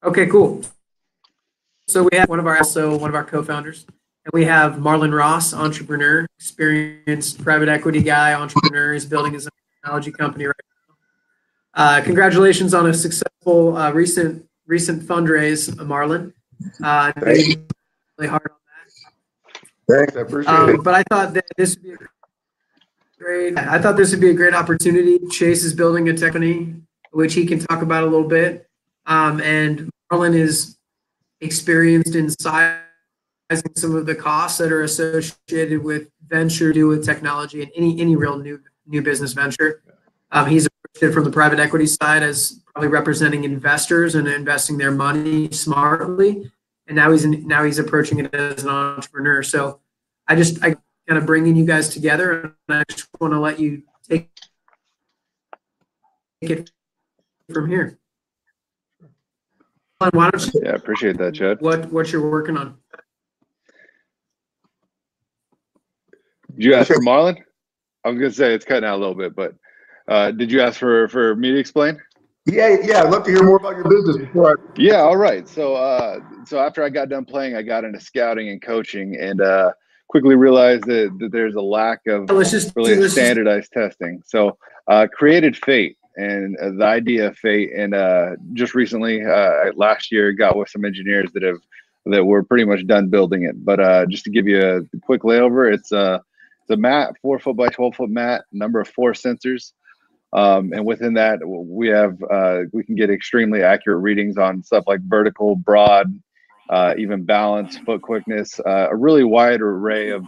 Okay, cool. So we have one of our co-founders, and we have Marlon Ross, entrepreneur, experienced private equity guy, entrepreneur. He's building his own technology company right now. Congratulations on a successful recent fundraise, Marlon. I know you worked really hard on Thanks, I appreciate it. that. But I thought that this would be a great opportunity. Chase is building a tech company, which he can talk about a little bit. And Marlon is experienced in sizing some of the costs that are associated with venture do with technology and any real new business venture. He's approached it from the private equity side as probably representing investors and investing their money smartly, and now he's approaching it as an entrepreneur. So I kind of bringing you guys together, and I just want to let you take it from here. Why don't you? Yeah, appreciate that, Chad. What you're working on? Did you ask for Marlon? I was gonna say it's cutting out a little bit, but did you ask for me to explain? Yeah, I'd love to hear more about your business before Yeah, all right. So after I got done playing, I got into scouting and coaching, and quickly realized that there's a lack of really standardized testing. So created Fate and the idea of Fate, and just recently, last year, got with some engineers that were pretty much done building it. But just to give you a quick layover, it's a mat, 4 foot by 12 foot mat, number of 4 sensors. And within that, we can get extremely accurate readings on stuff like vertical, broad, even balance, foot quickness, a really wide array of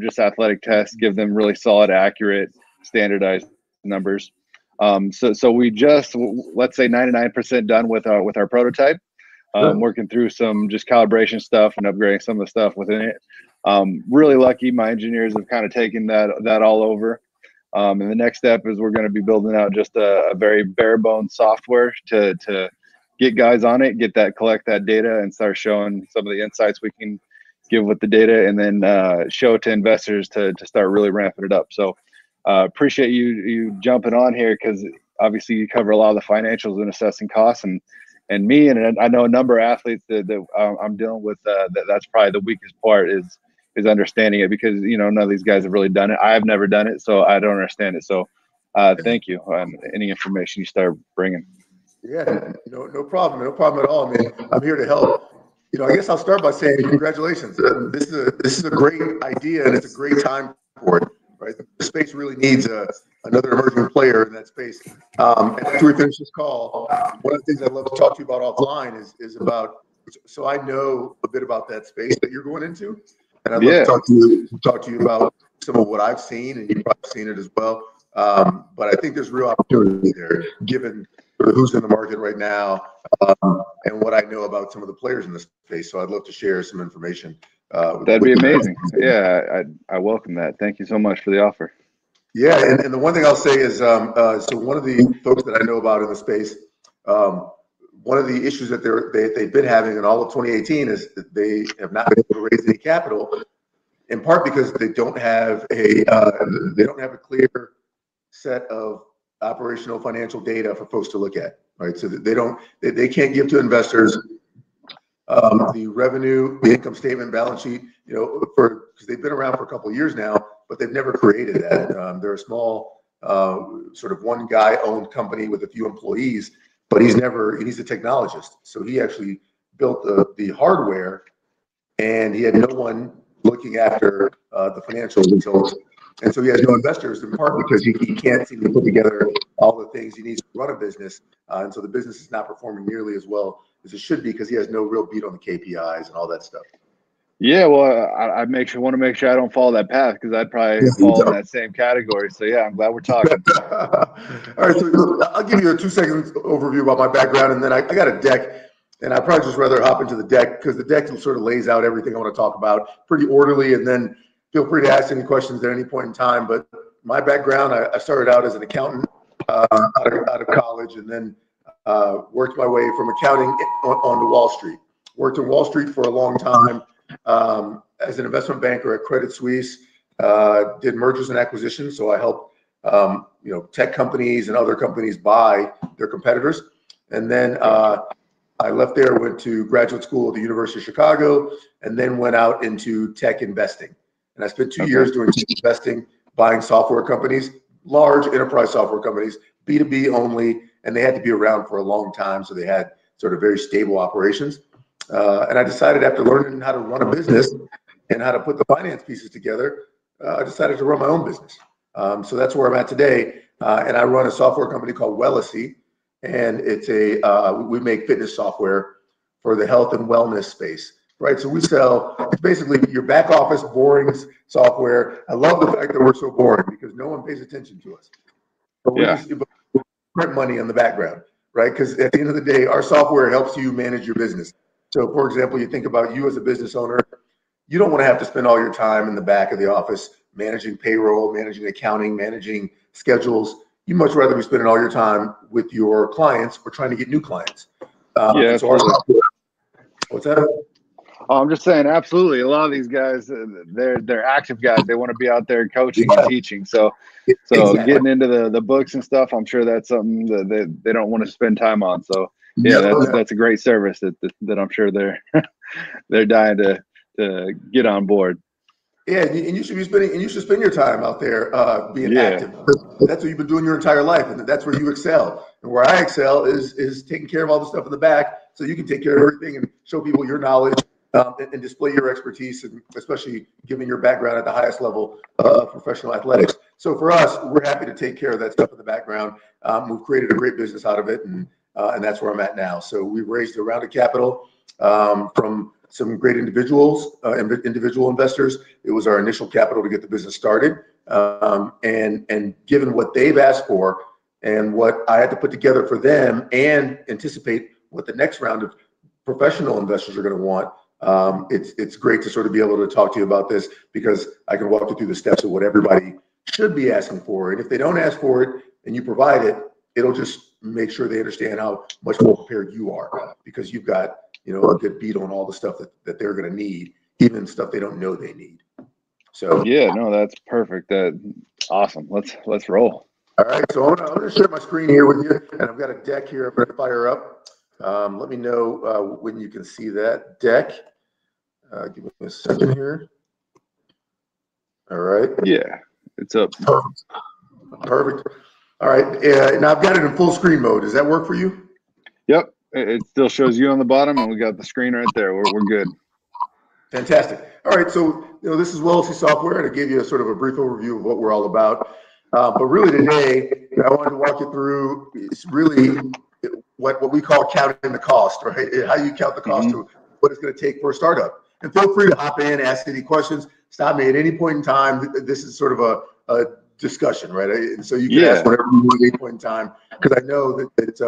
just athletic tests, give them really solid, accurate, standardized numbers. So we just, let's say 99% done with our prototype, working through some just calibration stuff and upgrading some of the stuff within it. Really lucky, my engineers have kind of taken that all over. And the next step is we're going to be building out just a very bare bones software to get guys on it, collect that data, and start showing some of the insights we can give with the data, and then show it to investors to start really ramping it up. So appreciate you jumping on here, because obviously you cover a lot of the financials and assessing costs, and me, and I know a number of athletes that I'm dealing with. That's probably the weakest part is understanding it, because none of these guys have really done it. I have never done it, so I don't understand it. So thank you on any information you start bringing. Yeah, no problem at all. I mean, I'm here to help. I guess I'll start by saying congratulations. This is a great idea, and it's a great time for it. Right, the space really needs another emerging player in that space. And after we finish this call, one of the things I'd love to talk to you about offline is about. So I know a bit about that space that you're going into, and I'd love to talk to you about some of what I've seen, and you've probably seen it as well. But I think there's real opportunity there, given who's in the market right now, and what I know about some of the players in this space. So I'd love to share some information. That'd be amazing. Yeah, I welcome that. Thank you so much for the offer. Yeah, and the one thing I'll say is, so one of the folks that I know about in the space, one of the issues that they've been having in all of 2018 is that they have not been able to raise any capital, in part because they don't have a clear set of operational financial data for folks to look at, right? So that they can't give to investors the revenue, the income statement, balance sheet, because they've been around for a couple of years now, but they've never created that. They're a small, sort of one guy owned company with a few employees, but he's a technologist. So he actually built the hardware, and he had no one looking after the financials until. And so he has no investors, in part because he can't seem to put together all the things he needs to run a business. And so the business is not performing nearly as well as it should be, because he has no real beat on the KPIs and all that stuff. Yeah, well, I want to make sure I don't follow that path, because I'd probably fall in that same category. So yeah, I'm glad we're talking. All right, so I'll give you a 2-second overview about my background, and then I got a deck, and I'd probably just rather hop into the deck, because the deck sort of lays out everything I want to talk about pretty orderly, and then feel free to ask any questions at any point in time. But my background, I started out as an accountant out of college, and then worked my way from accounting onto Wall Street. Worked in Wall Street for a long time as an investment banker at Credit Suisse. Did mergers and acquisitions, so I helped tech companies and other companies buy their competitors. And then I left there, went to graduate school at the University of Chicago, and then went out into tech investing. And I spent 2 years doing tech investing, buying software companies, large enterprise software companies, B2B only, and they had to be around for a long time. So they had sort of very stable operations. And I decided after learning how to run a business and how to put the finance pieces together, I decided to run my own business. So that's where I'm at today. And I run a software company called Wellesy. And it's we make fitness software for the health and wellness space, right? So we sell basically your back office boring software. I love the fact that we're so boring because no one pays attention to us. But we just print money on the background, right? Because at the end of the day, our software helps you manage your business. So for example, you think about you as a business owner, you don't want to have to spend all your time in the back of the office managing payroll, managing accounting, managing schedules. You'd much rather be spending all your time with your clients or trying to get new clients. So our software, what's that? Oh, I'm just saying, absolutely. A lot of these guys, they're active guys. They want to be out there coaching and teaching. So getting into the books and stuff, I'm sure that's something that they don't want to spend time on. So that's a great service that I'm sure they're dying to get on board. Yeah, and you should spend your time out there being active. That's what you've been doing your entire life, and that's where you excel. And where I excel is taking care of all the stuff in the back, so you can take care of everything and show people your knowledge and display your expertise, and especially given your background at the highest level of professional athletics. So for us, we're happy to take care of that stuff in the background. We've created a great business out of it, and that's where I'm at now. So we've raised a round of capital from some great individuals, individual investors. It was our initial capital to get the business started. And given what they've asked for and what I had to put together for them and anticipate what the next round of professional investors are going to want, it's great to sort of be able to talk to you about this because I can walk you through the steps of what everybody should be asking for. And if they don't ask for it and you provide it, it'll just make sure they understand how much more prepared you are because you've got a good beat on all the stuff that they're going to need, even stuff they don't know they need. So that's perfect. That's awesome. Let's roll. All right, so I'm going to share my screen here with you, and I've got a deck here I'm going to fire up. Let me know when you can see that deck. Give me a second here. All right. Yeah, it's up. Perfect. All right, now I've got it in full screen mode. Does that work for you? Yep. It still shows you on the bottom, and we got the screen right there. We're good. Fantastic. All right, so this is Wellesy Software, and I gave you a sort of a brief overview of what we're all about. But really today, I wanted to walk you through is really what we call counting the cost, right? How you count the cost to what it's going to take for a startup. And feel free to hop in, ask any questions, stop me at any point in time. This is sort of a discussion, right? And so you can ask whatever you want at any point in time, because I know that it's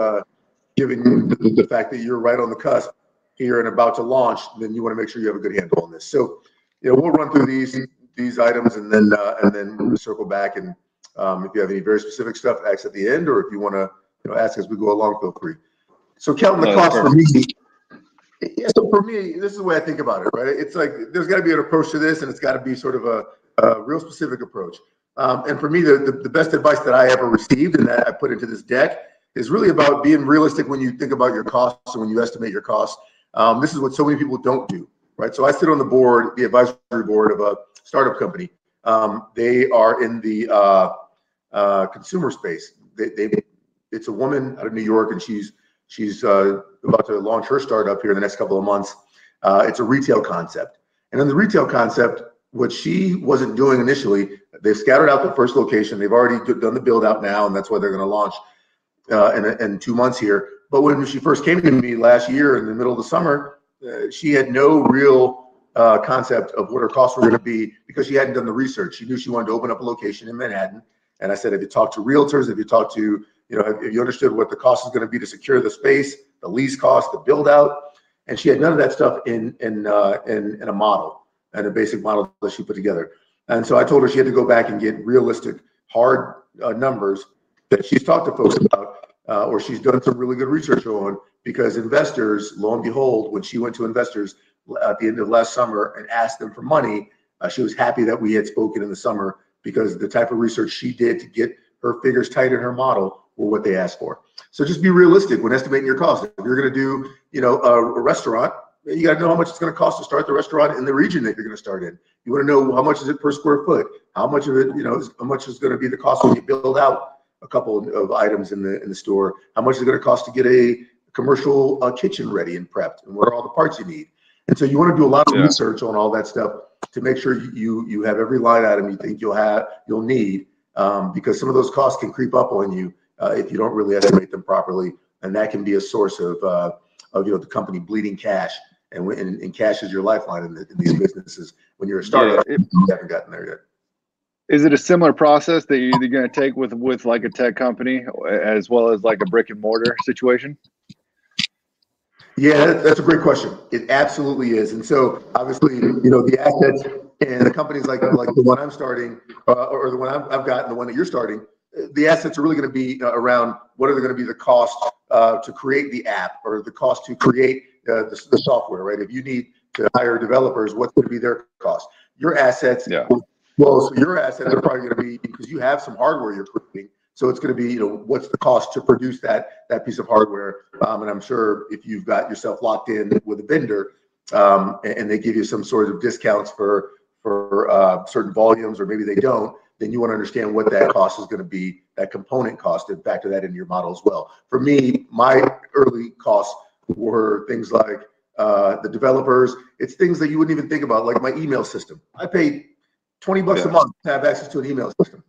given the fact that you're right on the cusp here and about to launch, then you want to make sure you have a good handle on this. So, we'll run through these items and then we'll circle back. And if you have any very specific stuff, ask at the end, or if you want to ask as we go along, feel free. So counting the cost for me. Yeah, so for me, this is the way I think about it, right? It's like there's got to be an approach to this, and it's got to be sort of a real specific approach. And for me, the best advice that I ever received and that I put into this deck is really about being realistic when you think about your costs and when you estimate your costs. This is what so many people don't do, right? So I sit on the advisory board of a startup company. They are in the consumer space. It's a woman out of New York, and she's about to launch her startup here in the next couple of months. It's a retail concept, and in the retail concept, what she wasn't doing initially, they've scattered out the first location. They've already done the build out now, and that's why they're going to launch in 2 months here. But when she first came to me last year in the middle of the summer, she had no real concept of what her costs were going to be because she hadn't done the research. She knew she wanted to open up a location in Manhattan. And I said, if you talk to realtors, if you talk to, if you understood what the cost is going to be to secure the space, the lease cost, the build out, and she had none of that stuff in a model and a basic model that she put together. And so I told her she had to go back and get realistic, hard numbers that she's talked to folks about, or she's done some really good research on, because investors, lo and behold, when she went to investors at the end of last summer and asked them for money, she was happy that we had spoken in the summer, because the type of research she did to get her figures tight in her model what they ask for. So just be realistic when estimating your cost. If you're going to do, a restaurant, you got to know how much it's going to cost to start the restaurant in the region that you're going to start in. You want to know how much is it per square foot, how much of it, how much is going to be the cost when you build out a couple of items in the store, how much is it going to cost to get a commercial kitchen ready and prepped, and what are all the parts you need. And so you want to do a lot of research on all that stuff to make sure you have every line item you think you'll need, because some of those costs can creep up on you if you don't really estimate them properly, and that can be a source of the company bleeding cash, and cash is your lifeline in these businesses when you're a startup. You haven't gotten there yet. Is it a similar process that you're going to take with like a tech company as well as like a brick and mortar situation? Yeah, that's a great question. It absolutely is. And so obviously, the assets and the companies like the one I'm starting, or the one I've got and the one that you're starting, the assets are really going to be around what are going to be the cost to create the app, or the cost to create the software, right? If you need to hire developers, what's going to be their cost? Your assets, so your assets are probably going to be, because you have some hardware you're creating, so it's going to be, what's the cost to produce that piece of hardware? And I'm sure if you've got yourself locked in with a vendor, and they give you some sort of discounts for certain volumes, or maybe they don't, then you want to understand what that cost is going to be, that component cost, and factor that into your model as well. For me, my early costs were things like the developers. It's things that you wouldn't even think about, like my email system. I paid $20 a month to have access to an email system.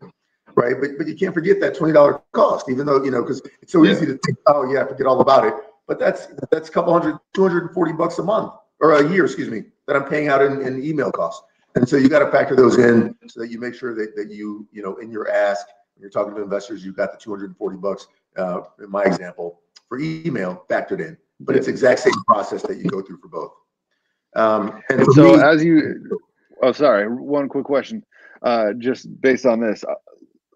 Right, but you can't forget that $20 cost, even though because it's so easy to think, oh yeah, forget all about it. But that's a couple hundred, $240 a month, or a year, excuse me, that I'm paying out in email costs. And so you got to factor those in so that you make sure that you in your ask, when you're talking to investors, you've got the $240 in my example for email factored in. But it's the exact same process that you go through for both. And so sorry, one quick question, just based on this.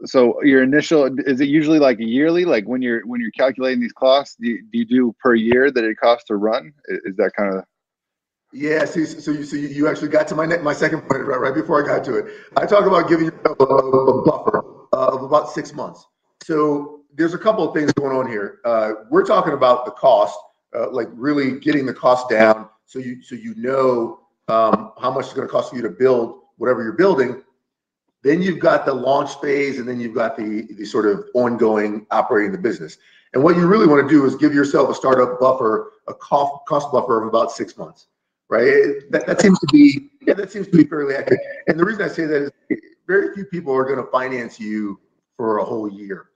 So your initial, is it usually like yearly? Like when you're calculating these costs, do you do per year that it costs to run? Is that kind of? Yeah. So you actually got to my second point right before I got to it. I talk about giving yourself a buffer of about 6 months. So there's a couple of things going on here. We're talking about the cost, like really getting the cost down, so you know how much it's going to cost for you to build whatever you're building. Then you've got the launch phase, and then you've got the sort of ongoing operating the business. And what you really want to do is give yourself a startup buffer, a cost buffer of about 6 months, right? That seems to be fairly accurate. And the reason I say that is very few people are going to finance you for a whole year,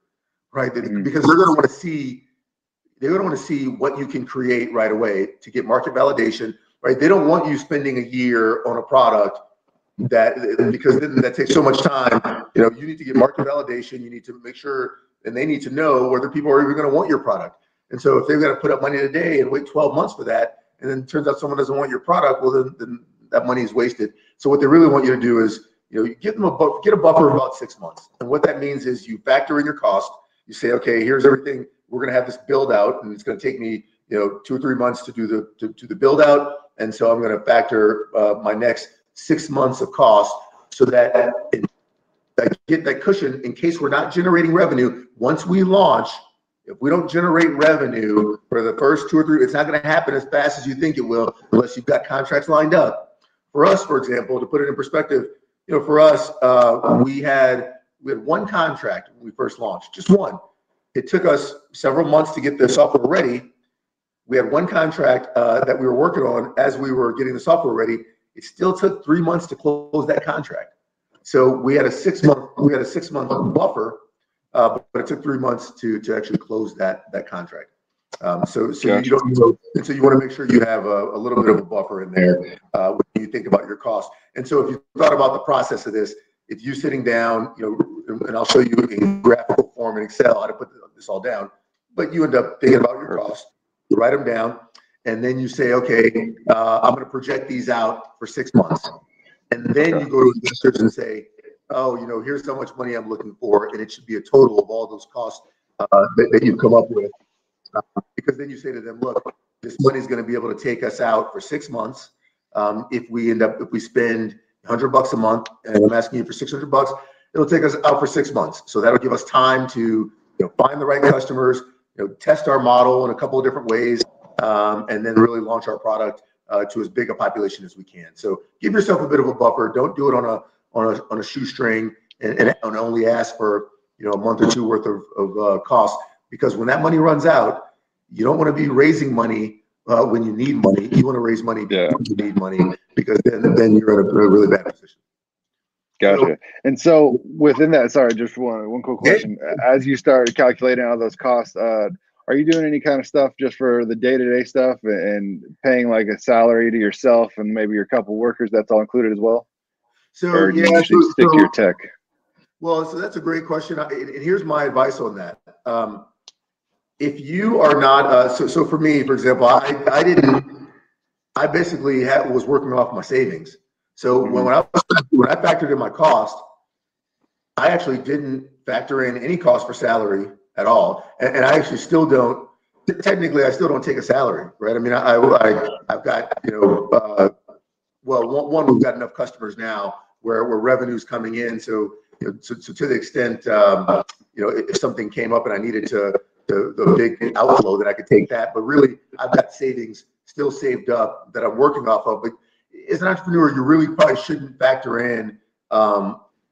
right? Because they're going to want to see what you can create right away to get market validation, right? They don't want you spending a year on a product because then that takes so much time. You need to get market validation. You need to make sure, and they need to know whether people are even going to want your product. And so if they've got to put up money today and wait 12 months for that, and then it turns out someone doesn't want your product, well, then that money is wasted. So what they really want you to do is, get a buffer of about 6 months. And what that means is you factor in your cost. You say, okay, here's everything. We're going to have this build out, and it's going to take me, 2 or 3 months to do the build out. And so I'm going to factor my next 6 months of cost, so that I get that cushion in case we're not generating revenue. Once we launch, if we don't generate revenue for the first 2 or 3, it's not going to happen as fast as you think it will, unless you've got contracts lined up. For us, for example, to put it in perspective, for us, we had one contract when we first launched, just one. It took us several months to get the software ready. We had one contract that we were working on as we were getting the software ready. It still took 3 months to close that contract. So we had a 6 month buffer, but it took 3 months to actually close that contract. So you don't, and so you want to make sure you have a little bit of a buffer in there when you think about your costs. And so if you thought about the process of this, if you sitting down, and I'll show you in graphical form in Excel how to put this all down, but you end up thinking about your costs, you write them down, and then you say, okay, I'm going to project these out for 6 months. And then you go to investors and say, oh, here's how much money I'm looking for, and it should be a total of all those costs that you've come up with. Because then you say to them, look, this money is going to be able to take us out for 6 months. If we spend $100 a month, and I'm asking you for $600, it'll take us out for 6 months. So that'll give us time to find the right customers, test our model in a couple of different ways, and then really launch our product to as big a population as we can. So give yourself a bit of a buffer. Don't do it on a shoestring and only ask for a month or two worth of cost, because when that money runs out, you don't want to be raising money when you need money. You want to raise money when you need money, because then you're in a really bad position. Gotcha. And so within that, sorry, just one quick question. As you started calculating all those costs, are you doing any kind of stuff just for the day-to-day stuff and paying like a salary to yourself and maybe your couple workers? That's all included as well? So or do you usually stick to your tech? Well, so that's a great question. And here's my advice on that. If you are not, so for me, for example, I basically was working off my savings. So when I factored in my cost, I actually didn't factor in any cost for salary at all. And I actually still don't, technically, I still don't take a salary, right? I mean, I've got, well, one, we've got enough customers now where revenue's coming in. So to the extent, if something came up and I needed the big outflow, that I could take that. But really, I've got savings still saved up that I'm working off of. But as an entrepreneur, you really probably shouldn't factor in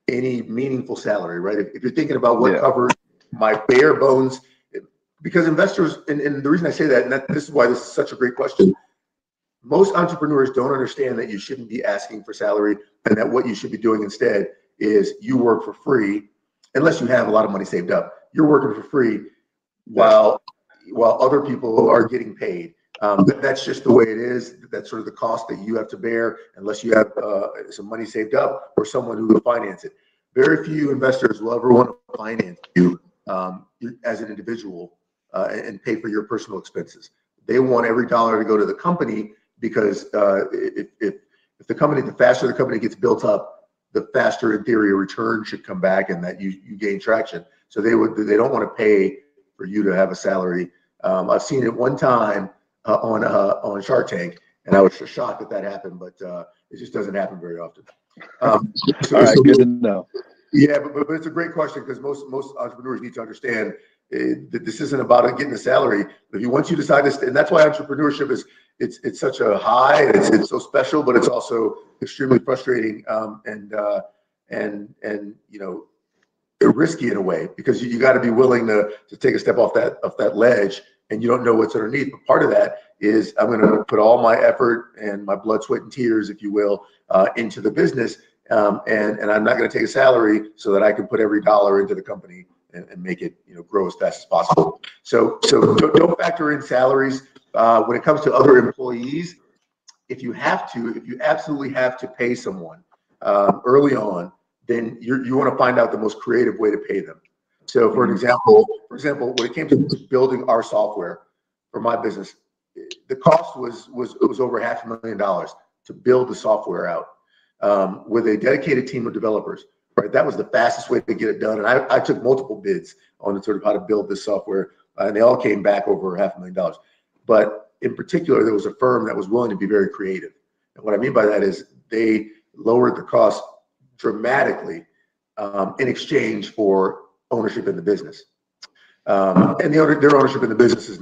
any meaningful salary, right? If you're thinking about what covers my bare bones, because investors, and the reason I say that, and this is why this is such a great question, most entrepreneurs don't understand that you shouldn't be asking for salary, and that what you should be doing instead is you work for free, unless you have a lot of money saved up. You're working for free while other people are getting paid. That's just the way it is. That's sort of the cost that you have to bear, unless you have some money saved up or someone who will finance it. Very few investors will ever want to finance you as an individual and pay for your personal expenses. They want every dollar to go to the company, because if the company, the faster the company gets built up, the faster in theory a return should come back, and that you gain traction. So they don't want to pay for you to have a salary. I've seen it one time on Shark Tank, and I was shocked that happened, but it just doesn't happen very often. All right, good to know. Yeah, but it's a great question, because most entrepreneurs need to understand that this isn't about getting a salary. If once you decide to, and that's why entrepreneurship is it's such a high, it's so special, but it's also extremely frustrating and risky in a way, because you got to be willing to take a step off that ledge, and you don't know what's underneath. But part of that is I'm going to put all my effort and my blood, sweat, and tears, if you will, into the business. And I'm not going to take a salary so that I can put every dollar into the company and make it grow as fast as possible. So don't factor in salaries. When it comes to other employees, if you absolutely have to pay someone early on, then you want to find out the most creative way to pay them. So for example, when it came to building our software for my business, the cost was over $500,000 to build the software out. With a dedicated team of developers, right? That was the fastest way to get it done. And I took multiple bids on sort of how to build this software, and they all came back over $500,000. But in particular, there was a firm that was willing to be very creative. And what I mean by that is they lowered the cost dramatically in exchange for ownership in the business. And their ownership in the business is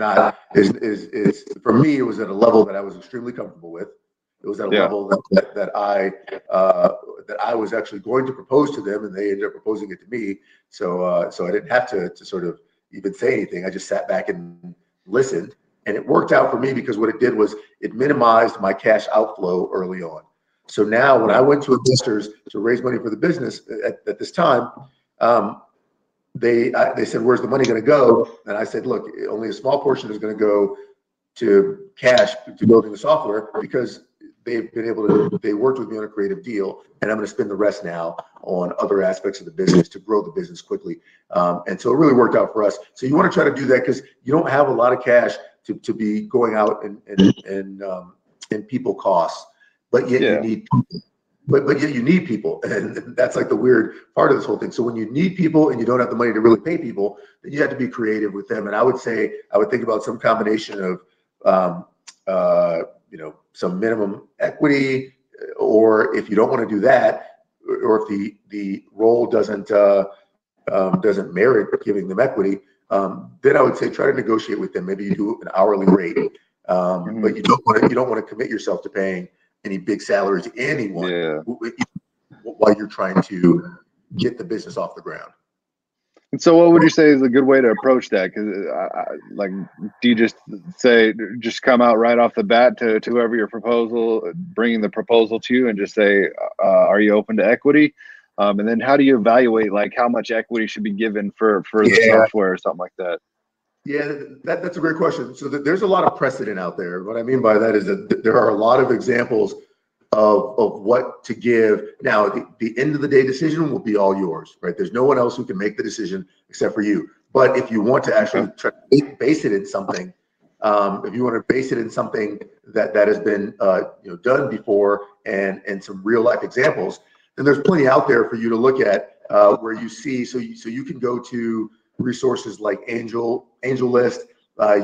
for me, it was at a level that I was extremely comfortable with. It was at a level that I was actually going to propose to them, and they ended up proposing it to me. So I didn't have to sort of even say anything. I just sat back and listened, and it worked out for me, because what it did was it minimized my cash outflow early on. So now when I went to investors to raise money for the business at this time, they said, "Where's the money going to go?" And I said, "Look, only a small portion is going to go to cash, to building the software, because they worked with me on a creative deal, and I'm going to spend the rest now on other aspects of the business to grow the business quickly." And so it really worked out for us. So you want to try to do that, because you don't have a lot of cash to be going out and people costs, but yet you need people. But yet you need people, and that's like the weird part of this whole thing. So when you need people and you don't have the money to really pay people, then you have to be creative with them. And I would think about some combination of some minimum equity, or if you don't want to do that, or if the role doesn't merit giving them equity, then I would say try to negotiate with them. Maybe you do an hourly rate, but you don't want to commit yourself to paying any big salary to anyone while you're trying to get the business off the ground. And so what would you say is a good way to approach that? Because like, do you just say, just come out right off the bat to whoever your bringing the proposal to you and just say, are you open to equity? And then how do you evaluate like how much equity should be given for the software or something like that? Yeah, that's a great question. So there's a lot of precedent out there. What I mean by that is that there are a lot of examples of what to give. Now, the end of the day decision will be all yours, right? There's no one else who can make the decision except for you. But if you want to actually try to base it in something, if you want to base it in something that has been done before and some real life examples, then there's plenty out there for you to look at where you see. So you can go to resources like AngelList.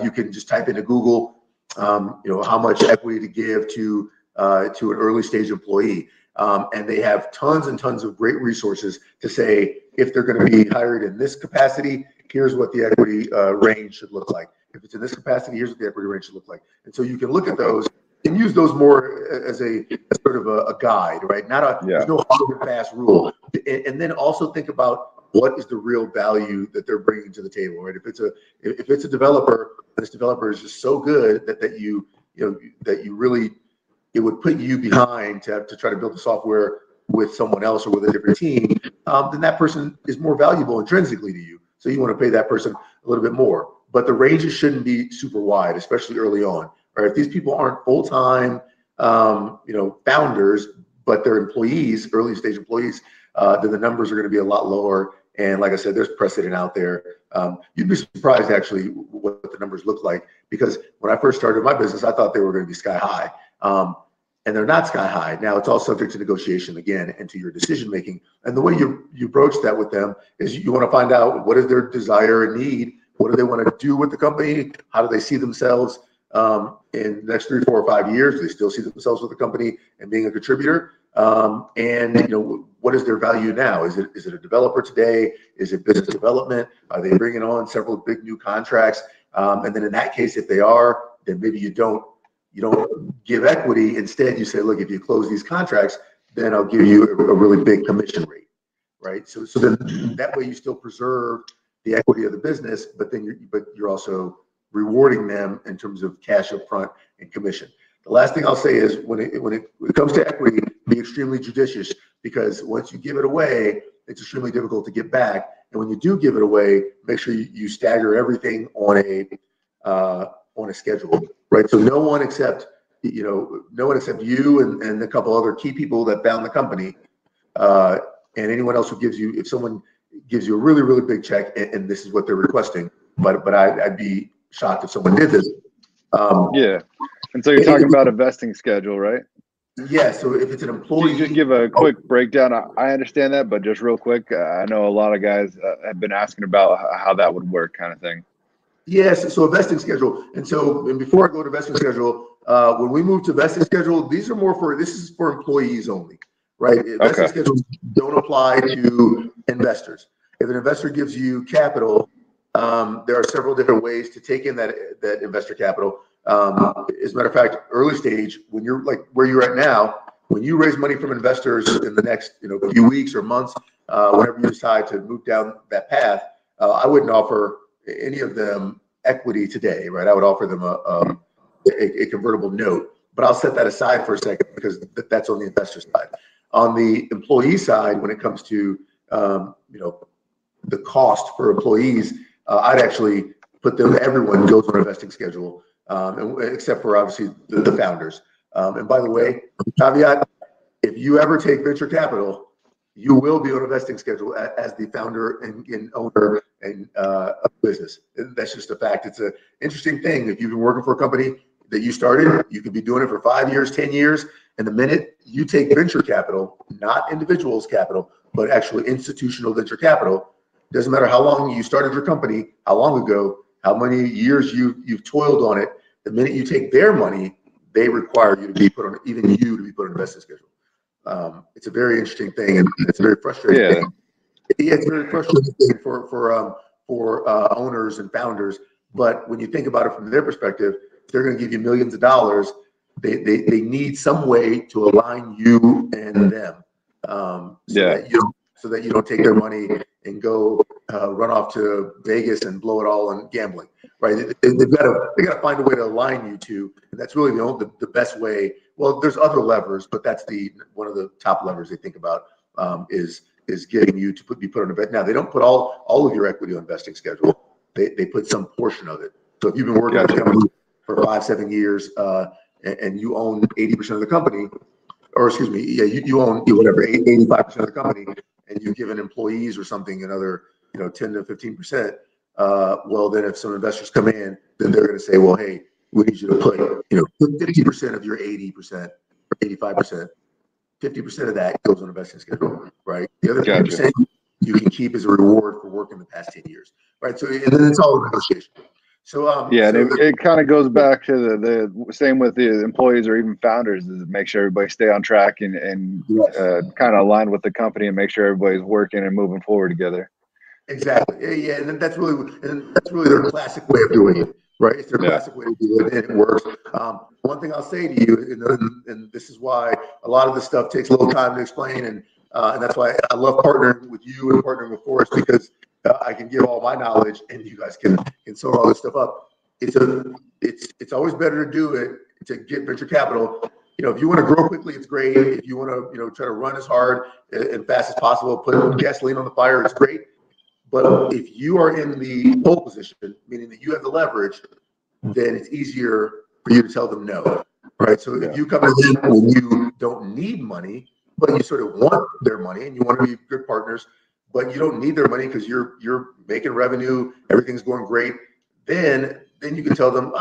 You can just type into Google, how much equity to give to an early stage employee. And they have tons and tons of great resources to say, if they're going to be hired in this capacity, here's what the equity range should look like. If it's in this capacity, here's what the equity range should look like. And so you can look at those and use those more as a sort of a guide, right? There's no hard and fast rule. And then also think about what is the real value that they're bringing to the table, right? If it's a developer, this developer is just so good that you really, it would put you behind to try to build the software with someone else or with a different team, then that person is more valuable intrinsically to you. So you want to pay that person a little bit more. But the ranges shouldn't be super wide, especially early on. Right? If these people aren't full-time, founders, but they're employees, early stage employees, then the numbers are going to be a lot lower. And like I said, there's precedent out there. You'd be surprised actually what the numbers look like, because when I first started my business, I thought they were going to be sky high. And they're not sky high. Now it's all subject to negotiation again and to your decision making. And the way you broach that with them is you want to find out what is their desire and need. What do they want to do with the company? How do they see themselves in the next 3, 4, or 5 years? Do they still see themselves with the company and being a contributor? And what is their value now? Is it a developer today? Is it business development? Are they bringing on several big new contracts? And then in that case, if they are, then maybe you don't give equity. Instead, you say, look, if you close these contracts, then I'll give you a really big commission rate, right? So then that way you still preserve the equity of the business, but you're also rewarding them in terms of cash up front and commission. The last thing I'll say is when it comes to equity, be extremely judicious, because once you give it away, it's extremely difficult to get back. And when you do give it away, make sure you stagger everything on a schedule, right? So no one except you and a couple other key people that found the company, and anyone else who if someone gives you a really, really big check, and this is what they're requesting, but I'd be shocked if someone did this. And so you're talking about a vesting schedule, right? Yeah. So if it's an employee, can you just give a quick breakdown? I understand that, but just real quick, I know a lot of guys have been asking about how that would work, kind of thing. Yes. So a vesting schedule. And before I go to vesting schedule, when we move to vesting schedule, this is for employees only, right? Vesting schedules don't apply to investors. If an investor gives you capital, there are several different ways to take in that investor capital. As a matter of fact, early stage, when you're like where you're at now, when you raise money from investors in the next few weeks or months, whenever you decide to move down that path, I wouldn't offer any of them equity today, right? I would offer them a convertible note, but I'll set that aside for a second because that's on the investor side. On the employee side, when it comes to the cost for employees, I'd actually put everyone goes on a vesting schedule, except for obviously the founders. And by the way, caveat: if you ever take venture capital, you will be on a vesting schedule as the founder and owner of business. That's just a fact. It's an interesting thing. If you've been working for a company that you started, you could be doing it for 5 years, 10 years. And the minute you take venture capital, not individuals capital, but actually institutional venture capital, doesn't matter how long you started your company, how long ago, how many years you've toiled on it. The minute you take their money, they require you to be put on a vesting schedule. It's a very interesting thing, and it's a very frustrating thing. Yeah, it's very frustrating thing for for owners and founders. But when you think about it from their perspective, they're going to give you millions of dollars. They need some way to align you and them, so that you don't take their money and go run off to Vegas and blow it all on gambling, right? They've got to find a way to align you to, and that's really the best way. Well, there's other levers, but that's one of the top levers they think about, is getting you to be put on a bet. Now, they don't put all of your equity on vesting schedule. They put some portion of it. So if you've been working with the company for 5-7 years, and you own 80% of the company, or excuse me, you own whatever 85% of the company, and you've given employees or something another 10 to 15%. Well, then if some investors come in, then they're going to say, well, hey, we need you to put 50% of your 80% or 85%. 50% of that goes on a vesting schedule, right? The other 50% you can keep as a reward for working the past 10 years, right? So, and then it's all a negotiation. So, it kind of goes back to the same with the employees or even founders, is make sure everybody stay on track and kind of align with the company and make sure everybody's working and moving forward together. Exactly. Yeah, and that's really their classic way of doing it, right? It's their classic way to do it, and it works. One thing I'll say to you, and this is why a lot of this stuff takes a little time to explain, and that's why I love partnering with you and partnering with Forrest, because I can give all my knowledge, and you guys can sort all this stuff up. It's always better to do it to get venture capital. If you want to grow quickly, it's great. If you want to try to run as hard and fast as possible, put gasoline on the fire, it's great. But if you are in the pole position, meaning that you have the leverage, then it's easier for you to tell them no, right? So if you come to them when you don't need money, but you sort of want their money and you want to be good partners, but you don't need their money because you're making revenue, everything's going great, then you can tell them, no,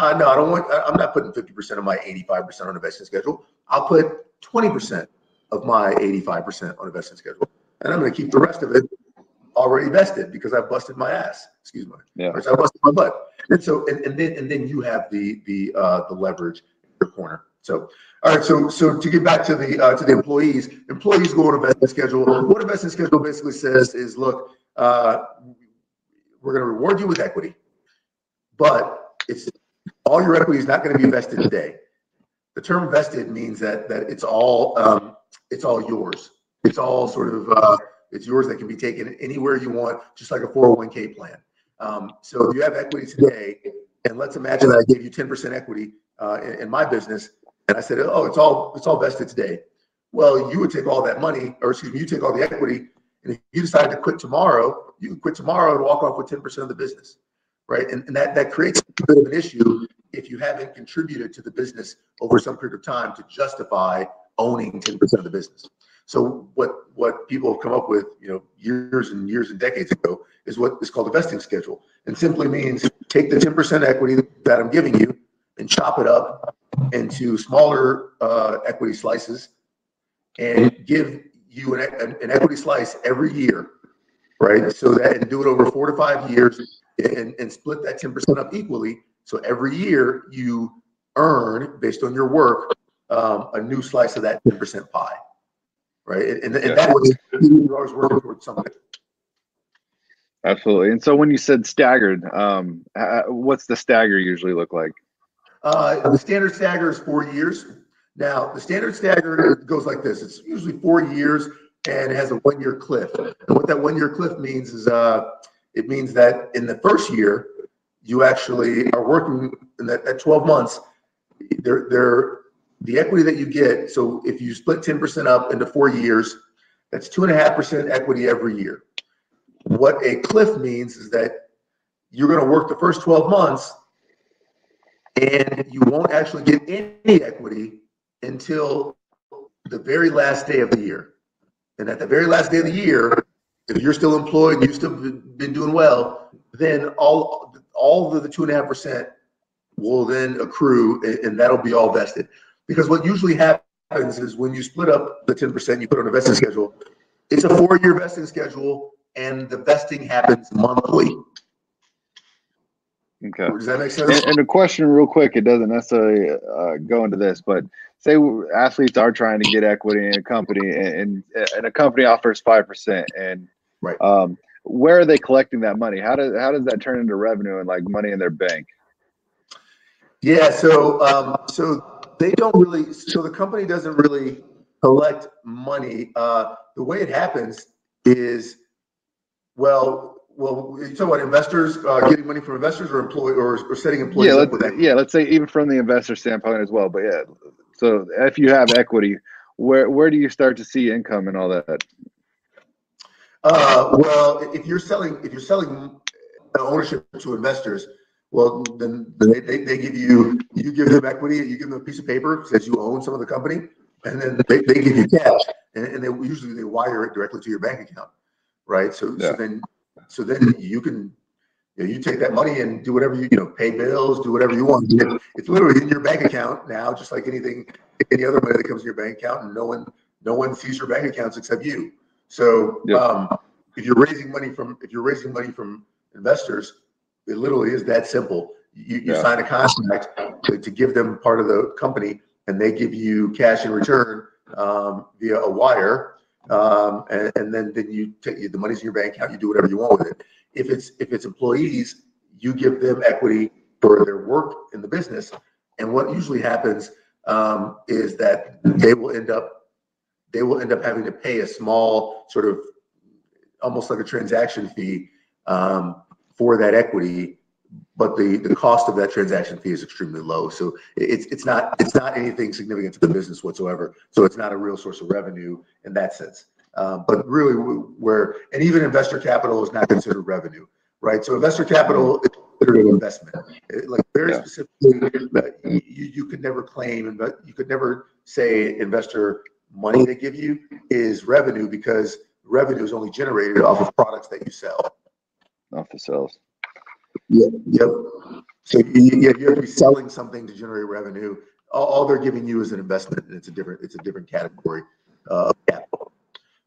I'm not putting 50% of my 85% on a vesting schedule. I'll put 20% of my 85% on a vesting schedule, and I'm going to keep the rest of it already vested because I busted my ass. Excuse me. Yeah. So I busted my butt. And so and then you have the leverage in your corner. So all right. So to get back to the employees go on a vesting schedule. What a vesting schedule basically says is, look, we're going to reward you with equity, but it's all your equity is not going to be vested today. The term vested means that it's all yours. It's all sort of it's yours that can be taken anywhere you want, just like a 401k plan. So if you have equity today, and let's imagine that I gave you 10% equity in my business, and I said, oh, it's all vested today. Well, you would take all that money, or excuse me, you take all the equity, and if you decide to quit tomorrow, you can quit tomorrow and walk off with 10% of the business, right? And that creates a bit of an issue if you haven't contributed to the business over some period of time to justify owning 10% of the business. So what people have come up with, years and years and decades ago, is what is called a vesting schedule, and simply means take the 10% equity that I'm giving you and chop it up into smaller equity slices, and give you an equity slice every year, right? So that, and do it over 4 to 5 years, and split that 10% up equally. So every year you earn, based on your work, a new slice of that 10% pie. Right, and that way you're always working towards something. Absolutely. And so when you said staggered, what's the stagger usually look like? The standard stagger is 4 years. Now, the standard stagger goes like this. It's usually 4 years, and it has a 1-year cliff. And what that 1-year cliff means is it means that in the first year, you actually are working in that 12 months. The equity that you get, so if you split 10% up into 4 years, that's 2.5% equity every year. What a cliff means is that you're going to work the first 12 months and you won't actually get any equity until the very last day of the year. And at the very last day of the year, if you're still employed and you've still been doing well, then all of the 2.5% will then accrue, and that'll be all vested. Because what usually happens is when you split up the 10%, you put on a vesting schedule, it's a 4-year vesting schedule, and the vesting happens monthly. Okay. Does that make sense? And a question real quick, it doesn't necessarily go into this, but say athletes are trying to get equity in a company, and a company offers 5%, and right. where are they collecting that money? How does that turn into revenue and like money in their bank? Yeah, so they don't really. So the company doesn't really collect money. The way it happens is, well, you talk about investors getting money from investors, or or setting employees up with equity. Yeah, let's say even from the investor standpoint as well. But yeah, so if you have equity, where do you start to see income and all that? Well, if you're selling ownership to investors, well, then they give you give them equity, you give them a piece of paper that says you own some of the company, and then they give you cash, and they usually wire it directly to your bank account, right? So then you can, you take that money and do whatever pay bills, do whatever you want. It's literally in your bank account now, just like any other money that comes in your bank account, and no one sees your bank accounts except you. So if you're raising money from investors, it literally is that simple. You sign a contract to give them part of the company, and they give you cash in return via a wire, and then you take the money's in your bank account. You do whatever you want with it. If it's employees, you give them equity for their work in the business, and what usually happens is that they will end up having to pay a small, sort of almost like a transaction fee for that equity, but the cost of that transaction fee is extremely low. So it's not anything significant to the business whatsoever. So it's not a real source of revenue in that sense. But really, and even investor capital is not considered revenue, right? So investor capital is considered an investment. Like very specifically, you could never claim, you could never say investor money they give you is revenue, because revenue is only generated off of products that you sell. Off the sales. Yep. So you have to be selling something to generate revenue. All they're giving you is an investment, and it's a different category of capital.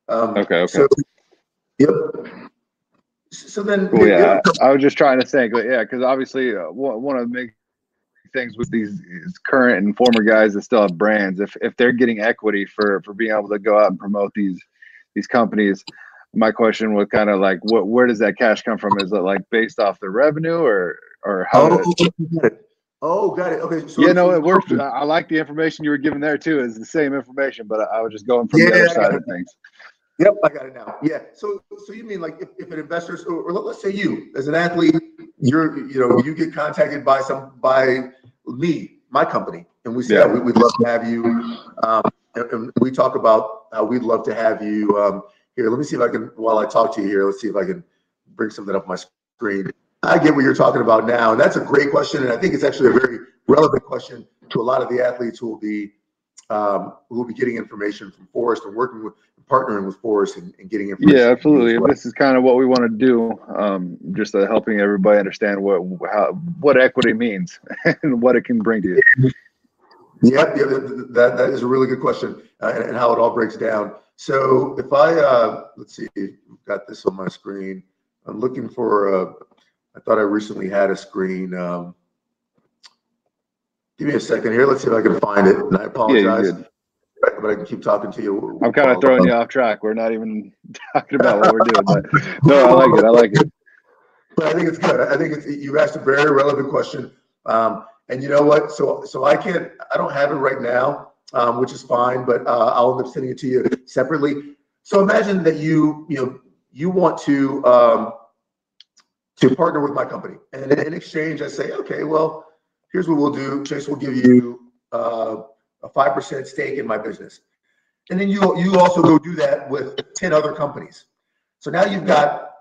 Okay. So, yep. So then, cool, yeah, I was just trying to think, because obviously one of the big things with these current and former guys that still have brands, if they're getting equity for being able to go out and promote these companies, my question was kind of like, where does that cash come from? Is it like based off the revenue, or how? Got it. Okay. So, it works. I like the information you were giving there too. Is the same information, but I was just going from the other side of things. Yep, I got it now. Yeah. So you mean like if an investor, or let's say you as an athlete, you get contacted by me, my company, and we say we'd love to have you. And we talk about how we'd love to have you here. Let me see if I can, while I talk to you here, let's see if I can bring something up on my screen. I get what you're talking about now, and that's a great question, and I think it's actually a very relevant question to a lot of the athletes who will be getting information from Forrest and partnering with Forrest and getting information. Yeah, absolutely. Well. This is kind of what we want to do, just helping everybody understand what equity means and what it can bring to you. Yep, that is a really good question, and how it all breaks down. So if let's see, I've got this on my screen. I'm looking for I thought I recently had a screen. Give me a second here. Let's see if I can find it. And I apologize, but I can keep talking to you. I'm kind of throwing you off track. We're not even talking about what we're doing, but no, I like it. But I think it's good. I think you've asked a very relevant question. And you know what? So I don't have it right now, which is fine, but I'll end up sending it to you separately. So imagine that you want to partner with my company, and in exchange, I say, okay, well, here's what we'll do. Chase will give you a 5% stake in my business, and then you also go do that with 10 other companies. So now you've got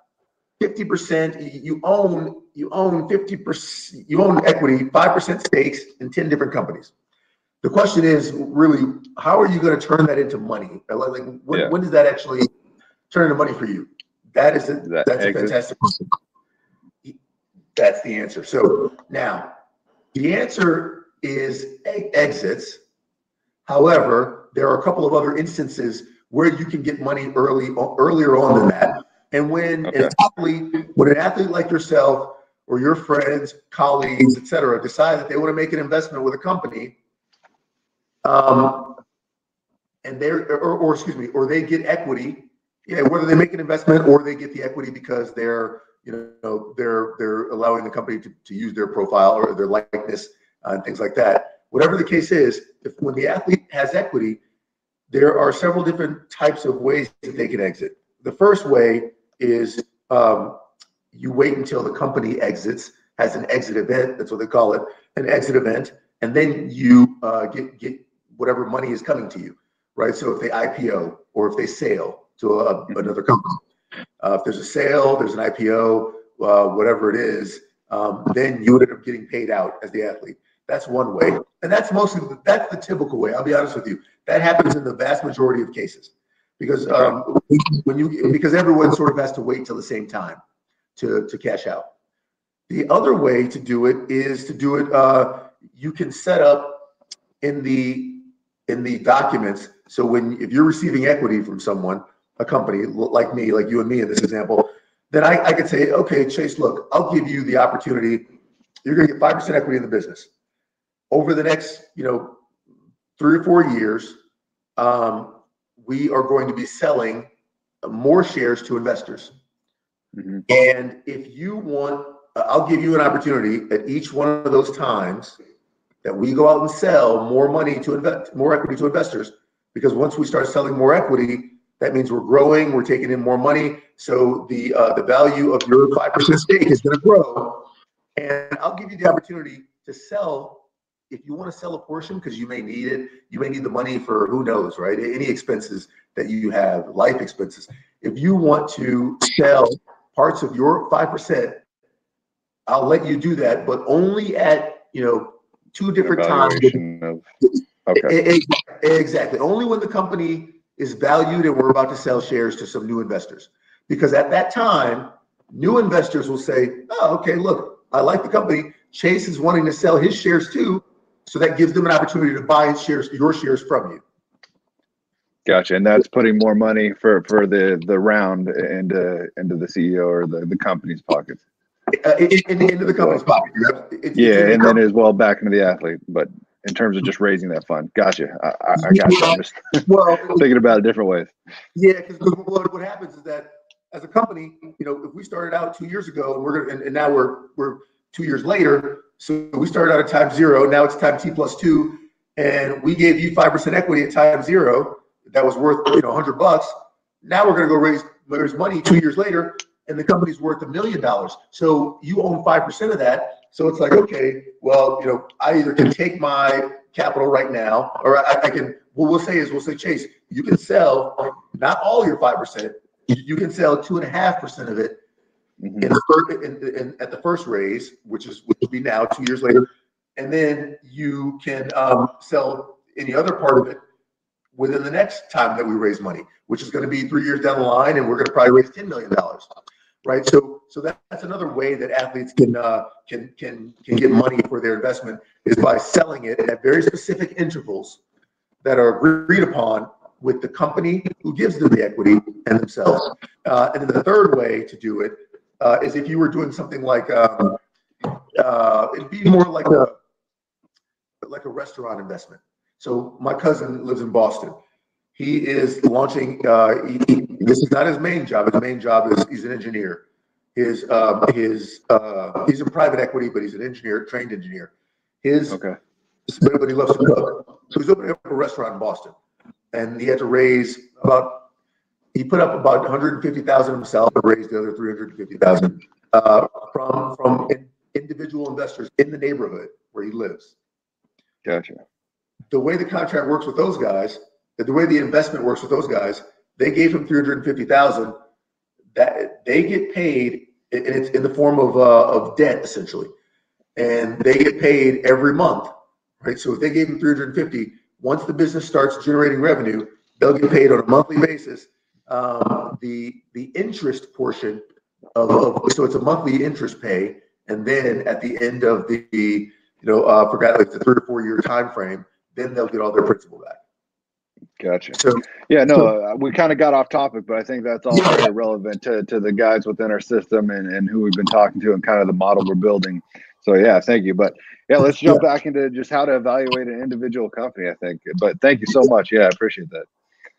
50%. You own 50%. You own equity, 5% stakes in 10 different companies. The question is really, how are you going to turn that into money? When does that actually turn into money for you? That's a fantastic question. That's the answer. So now the answer is exits. However, there are a couple of other instances where you can get money earlier on than that. And when an athlete like yourself or your friends, colleagues, etc., decide that they want to make an investment with a company, and or they get equity Yeah, whether they make an investment or they get the equity because they're they're allowing the company to use their profile or their likeness and things like that. Whatever the case is, when the athlete has equity, there are several different types of ways that they can exit. The first way is you wait until the company exits, has an exit event. That's what they call it, an exit event, and then you get whatever money is coming to you, right? So if they IPO or if they sell to another company, if there's a sale, there's an IPO, whatever it is, then you would end up getting paid out as the athlete. That's one way, and that's the typical way. I'll be honest with you. That happens in the vast majority of cases, because because everyone sort of has to wait till the same time to cash out. The other way to do it is to do it. You can set up in the documents. So if you're receiving equity from someone, a company like me, like you and me in this example, then I could say, okay, Chase, look, I'll give you the opportunity. You're going to get 5% equity in the business over the next 3 or 4 years. We are going to be selling more shares to investors. Mm-hmm. And if you want, I'll give you an opportunity at each one of those times that we go out and sell more money to invest, more equity to investors, because once we start selling more equity, that means we're growing, we're taking in more money. So the value of your 5% stake is going to grow. And I'll give you the opportunity to sell. If you want to sell a portion, because you may need it, you may need the money for who knows, right? Any expenses that you have, life expenses. If you want to sell parts of your 5%, I'll let you do that, but only at 2 different times. Okay. Exactly. Only when the company is valued and we're about to sell shares to some new investors. Because at that time, new investors will say, oh, okay, look, I like the company. Chase is wanting to sell his shares too. So that gives them an opportunity to buy your shares from you. Gotcha. And that's putting more money for the round into the CEO or the company's pockets. Into the company's pocket. And then as well back into the athlete. But in terms of just raising that fund. Gotcha. I got you. I'm just thinking about it different ways. Yeah, because what happens is that as a company, if we started out 2 years ago and now we're 2 years later, so we started out at time 0, now it's time T+2, and we gave you 5% equity at time 0 that was worth $100. Now we're going to go raise money 2 years later, and the company's worth $1 million. So you own 5% of that. So it's like, okay, well, I either can take my capital right now, or I can. What we'll say, Chase, you can sell not all your 5%. You can sell 2.5% of it. Mm-hmm. At the first raise, which would be now 2 years later, and then you can sell any other part of it within the next time that we raise money, which is going to be 3 years down the line, and we're going to probably raise $10 million, right? So that's another way that athletes can get money for their investment, is by selling it at very specific intervals that are agreed upon with the company who gives them the equity and themselves. And then the third way to do it is if you were doing something like it'd be more like a restaurant investment. So my cousin lives in Boston. He is launching. This is not his main job. His main job is he's an engineer. He's in private equity, but he's an engineer, trained engineer. But he loves to cook. So he's opening up a restaurant in Boston, and he had to raise he put up about 150,000 himself and raised the other 350,000 from individual investors in the neighborhood where he lives. Gotcha. The way the contract works with those guys, the way the investment works with those guys, they gave him 350,000. That they get paid, and it's in the form of debt essentially, and they get paid every month, right? So if they gave him 350, once the business starts generating revenue, they'll get paid on a monthly basis. The interest portion so it's a monthly interest pay, and then at the end of the forgot like the 3 or 4 year time frame, then they'll get all their principal back. Gotcha. We kind of got off topic, but I think that's all very relevant to the guys within our system and who we've been talking to and kind of the model we're building. So yeah, thank you. But yeah, let's jump back into just how to evaluate an individual company, I think. But thank you so much. Yeah, I appreciate that.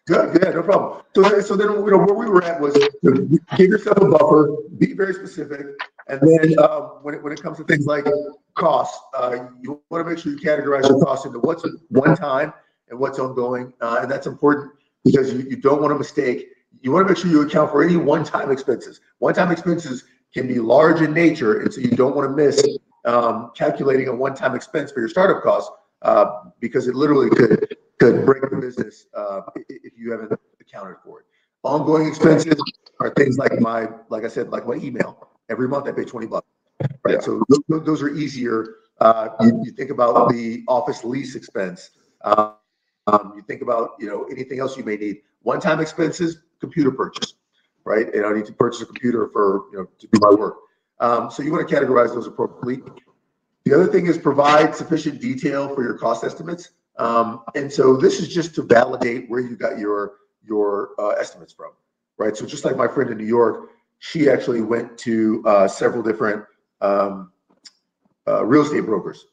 Good, yeah, no problem. So then, where we were at was to give yourself a buffer, be very specific, and then when it comes to things like costs, you want to make sure you categorize your costs into what's one time and what's ongoing, and that's important because you don't want to mistake. You want to make sure you account for any one-time expenses. One-time expenses can be large in nature, and so you don't want to miss calculating a one-time expense for your startup costs because it literally could break the business if you haven't accounted for it. Ongoing expenses are things like my email. Every month I pay $20, right? Yeah. So those are easier. You think about the office lease expense. You think about anything else you may need. One-time expenses, computer purchase, right? And I need to purchase a computer for to do my work. So you want to categorize those appropriately. The other thing is provide sufficient detail for your cost estimates. And so this is just to validate where you got your estimates from, right? So just like my friend in New York, she actually went to several different real estate brokers,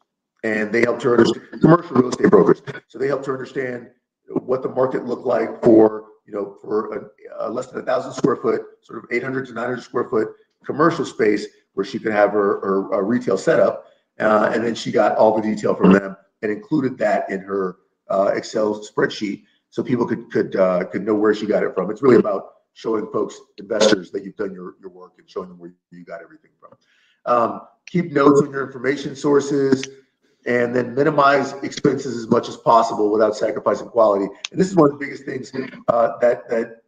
and they helped her understand, commercial real estate brokers. So they helped her understand what the market looked like for a less than 1,000 square foot, sort of 800 to 900 square foot commercial space where she could have her retail setup. And then she got all the detail from them and included that in her Excel spreadsheet so people could know where she got it from. It's really about showing folks, investors, that you've done your work and showing them where you got everything from. Keep notes on your information sources, and then minimize expenses as much as possible without sacrificing quality. And this is one of the biggest things that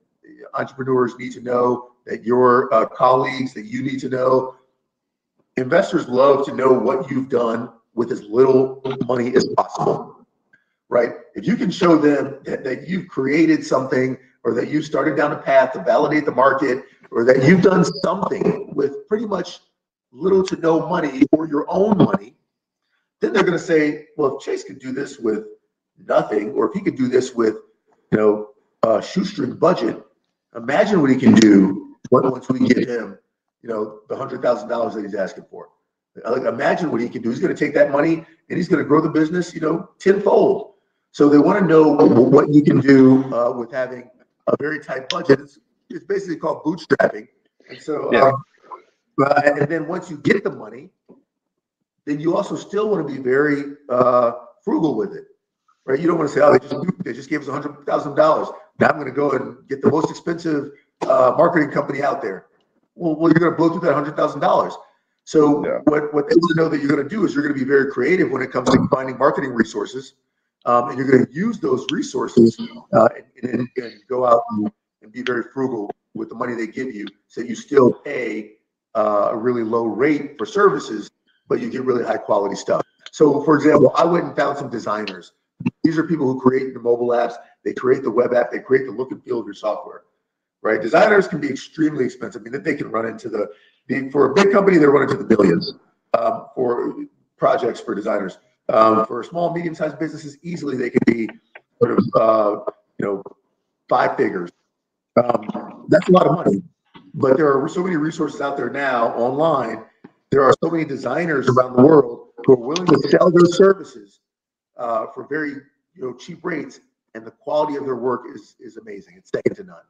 entrepreneurs need to know, that your colleagues, that you need to know. Investors love to know what you've done with as little money as possible, right? If you can show them that you've created something, or that you started down a path to validate the market, or that you've done something with pretty much little to no money or your own money, then they're going to say, well, if Chase could do this with nothing, or if he could do this with a shoestring budget, imagine what he can do once we get him the $100,000 that he's asking for. Like, imagine what he can do. He's going to take that money and he's going to grow the business, tenfold. So they want to know what you can do with having a very tight budget. It's basically called bootstrapping. And so, and then once you get the money, then you also still want to be very frugal with it, right? You don't want to say, oh, they just gave us $100,000. Now I'm going to go and get the most expensive marketing company out there. Well, you're going to blow through that $100,000. So what they want to know that you're going to do is you're going to be very creative when it comes to finding marketing resources, and you're going to use those resources and go out and be very frugal with the money they give you, so you still pay a really low rate for services, but you get really high quality stuff. So, for example, I went and found some designers. These are people who create the mobile apps, they create the web app, they create the look and feel of your software. Right, designers can be extremely expensive. I mean, they can run into for a big company, they run into the billions for projects for designers. For small, medium-sized businesses, easily they can be sort of 5 figures. That's a lot of money, but there are so many resources out there now online. There are so many designers around the world who are willing to sell their services for very cheap rates, and the quality of their work is amazing. It's second to none.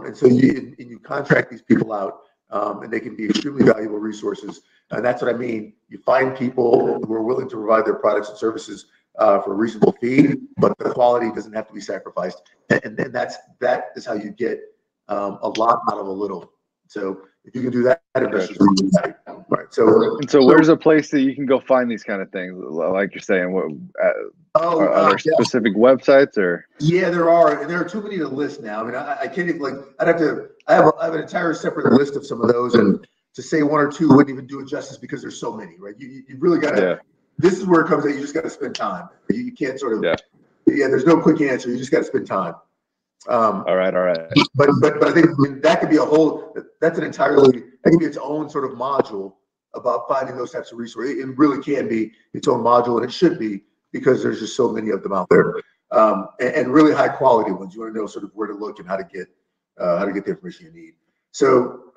And so you contract these people out, and they can be extremely valuable resources. And that's what I mean. You find people who are willing to provide their products and services for a reasonable fee, but the quality doesn't have to be sacrificed. And that is how you get a lot out of a little. So if you can do that, investors will do that. Right. So where's a place that you can go find these kind of things? Like you're saying, are there specific websites or? Yeah, there are, and there are too many to list now. I mean, I can't even I have an entire separate list of some of those, and to say one or two wouldn't even do it justice because there's so many, right? You really got to. Yeah. This is where it comes that you just got to spend time. You can't sort of. Yeah. There's no quick answer. You just got to spend time. All right. But I think that could be that can be its own sort of module about finding those types of resources. It really can be its own module, and it should be, because there's just so many of them out there, and really high quality ones. You want to know sort of where to look and how to get the information you need. So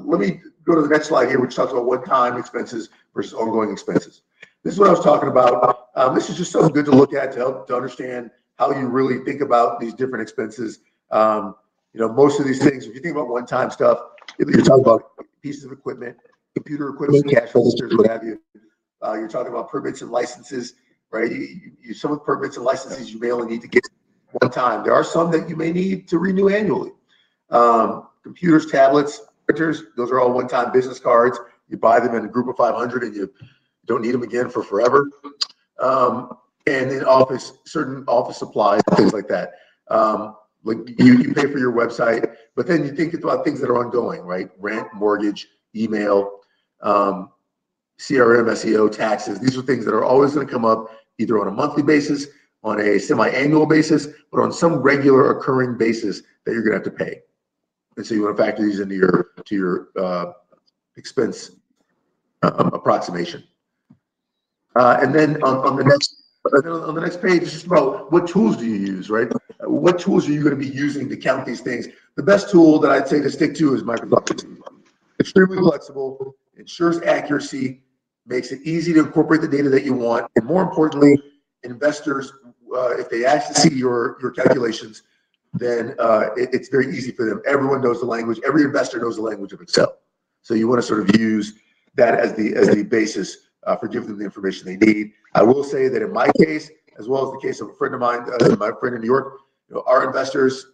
let me go to the next slide here, which talks about one-time expenses versus ongoing expenses. This is what I was talking about. This is just something good to look at to help to understand how you really think about these different expenses. Most of these things, if you think about one-time stuff, you're talking about pieces of equipment, computer equipment, cash registers, what have you. You're talking about permits and licenses, right? Some of the permits and licenses you may only need to get one time. There are some that you may need to renew annually. Computers, tablets, printers, those are all one-time business cards. You buy them in a group of 500 and you don't need them again for forever. And then certain office supplies, things like that. Like you pay for your website, but then you think about things that are ongoing, right? Rent, mortgage, email, CRM, SEO, taxes. These are things that are always going to come up either on a monthly basis, on a semi-annual basis, but on some regular occurring basis that you're going to have to pay. And so you want to factor these into your expense approximation. And then on the next page, it's just about what tools do you use, right? What tools are you going to be using to count these things? The best tool that I'd say to stick to is Microsoft Excel. Extremely flexible, ensures accuracy, makes it easy to incorporate the data that you want, and more importantly, investors, if they actually see your calculations, then it's very easy for them. Everyone knows the language. Every investor knows the language of Excel. So you want to sort of use that as the basis for giving them the information they need. I will say that in my case, as well as the case of a friend of mine, my friend in New York, our investors,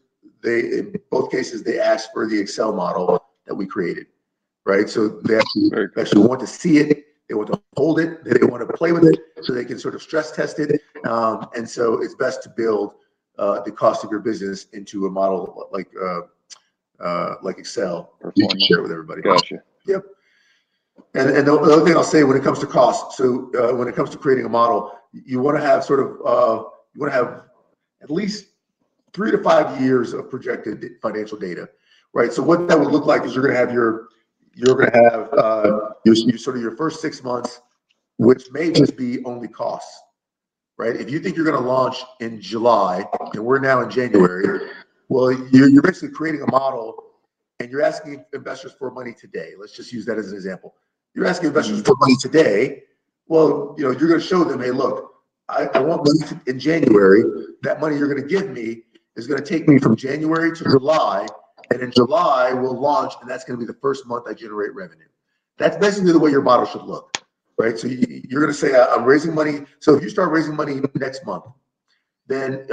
in both cases, they asked for the Excel model that we created, right? So they actually want to see it. They want to hold it. They want to play with it so they can sort of stress test it. And so it's best to build the cost of your business into a model like Excel. You can share it with everybody. Gotcha. Yep. And the other thing I'll say when it comes to cost, so when it comes to creating a model, you want to have at least 3 to 5 years of projected financial data, right? So what that would look like is you're going to have your sort of your first 6 months, which may just be only costs, right? If you think you're going to launch in July and we're now in January, well, you're basically creating a model and you're asking investors for money today. Let's just use that as an example. You're asking investors for money today. Well, you're going to show them, hey, look, I want money in January. That money you're going to give me is going to take me from January to July. And in July, we'll launch, and that's going to be the first month I generate revenue. That's basically the way your model should look, right? So you're going to say, I'm raising money. So if you start raising money next month, then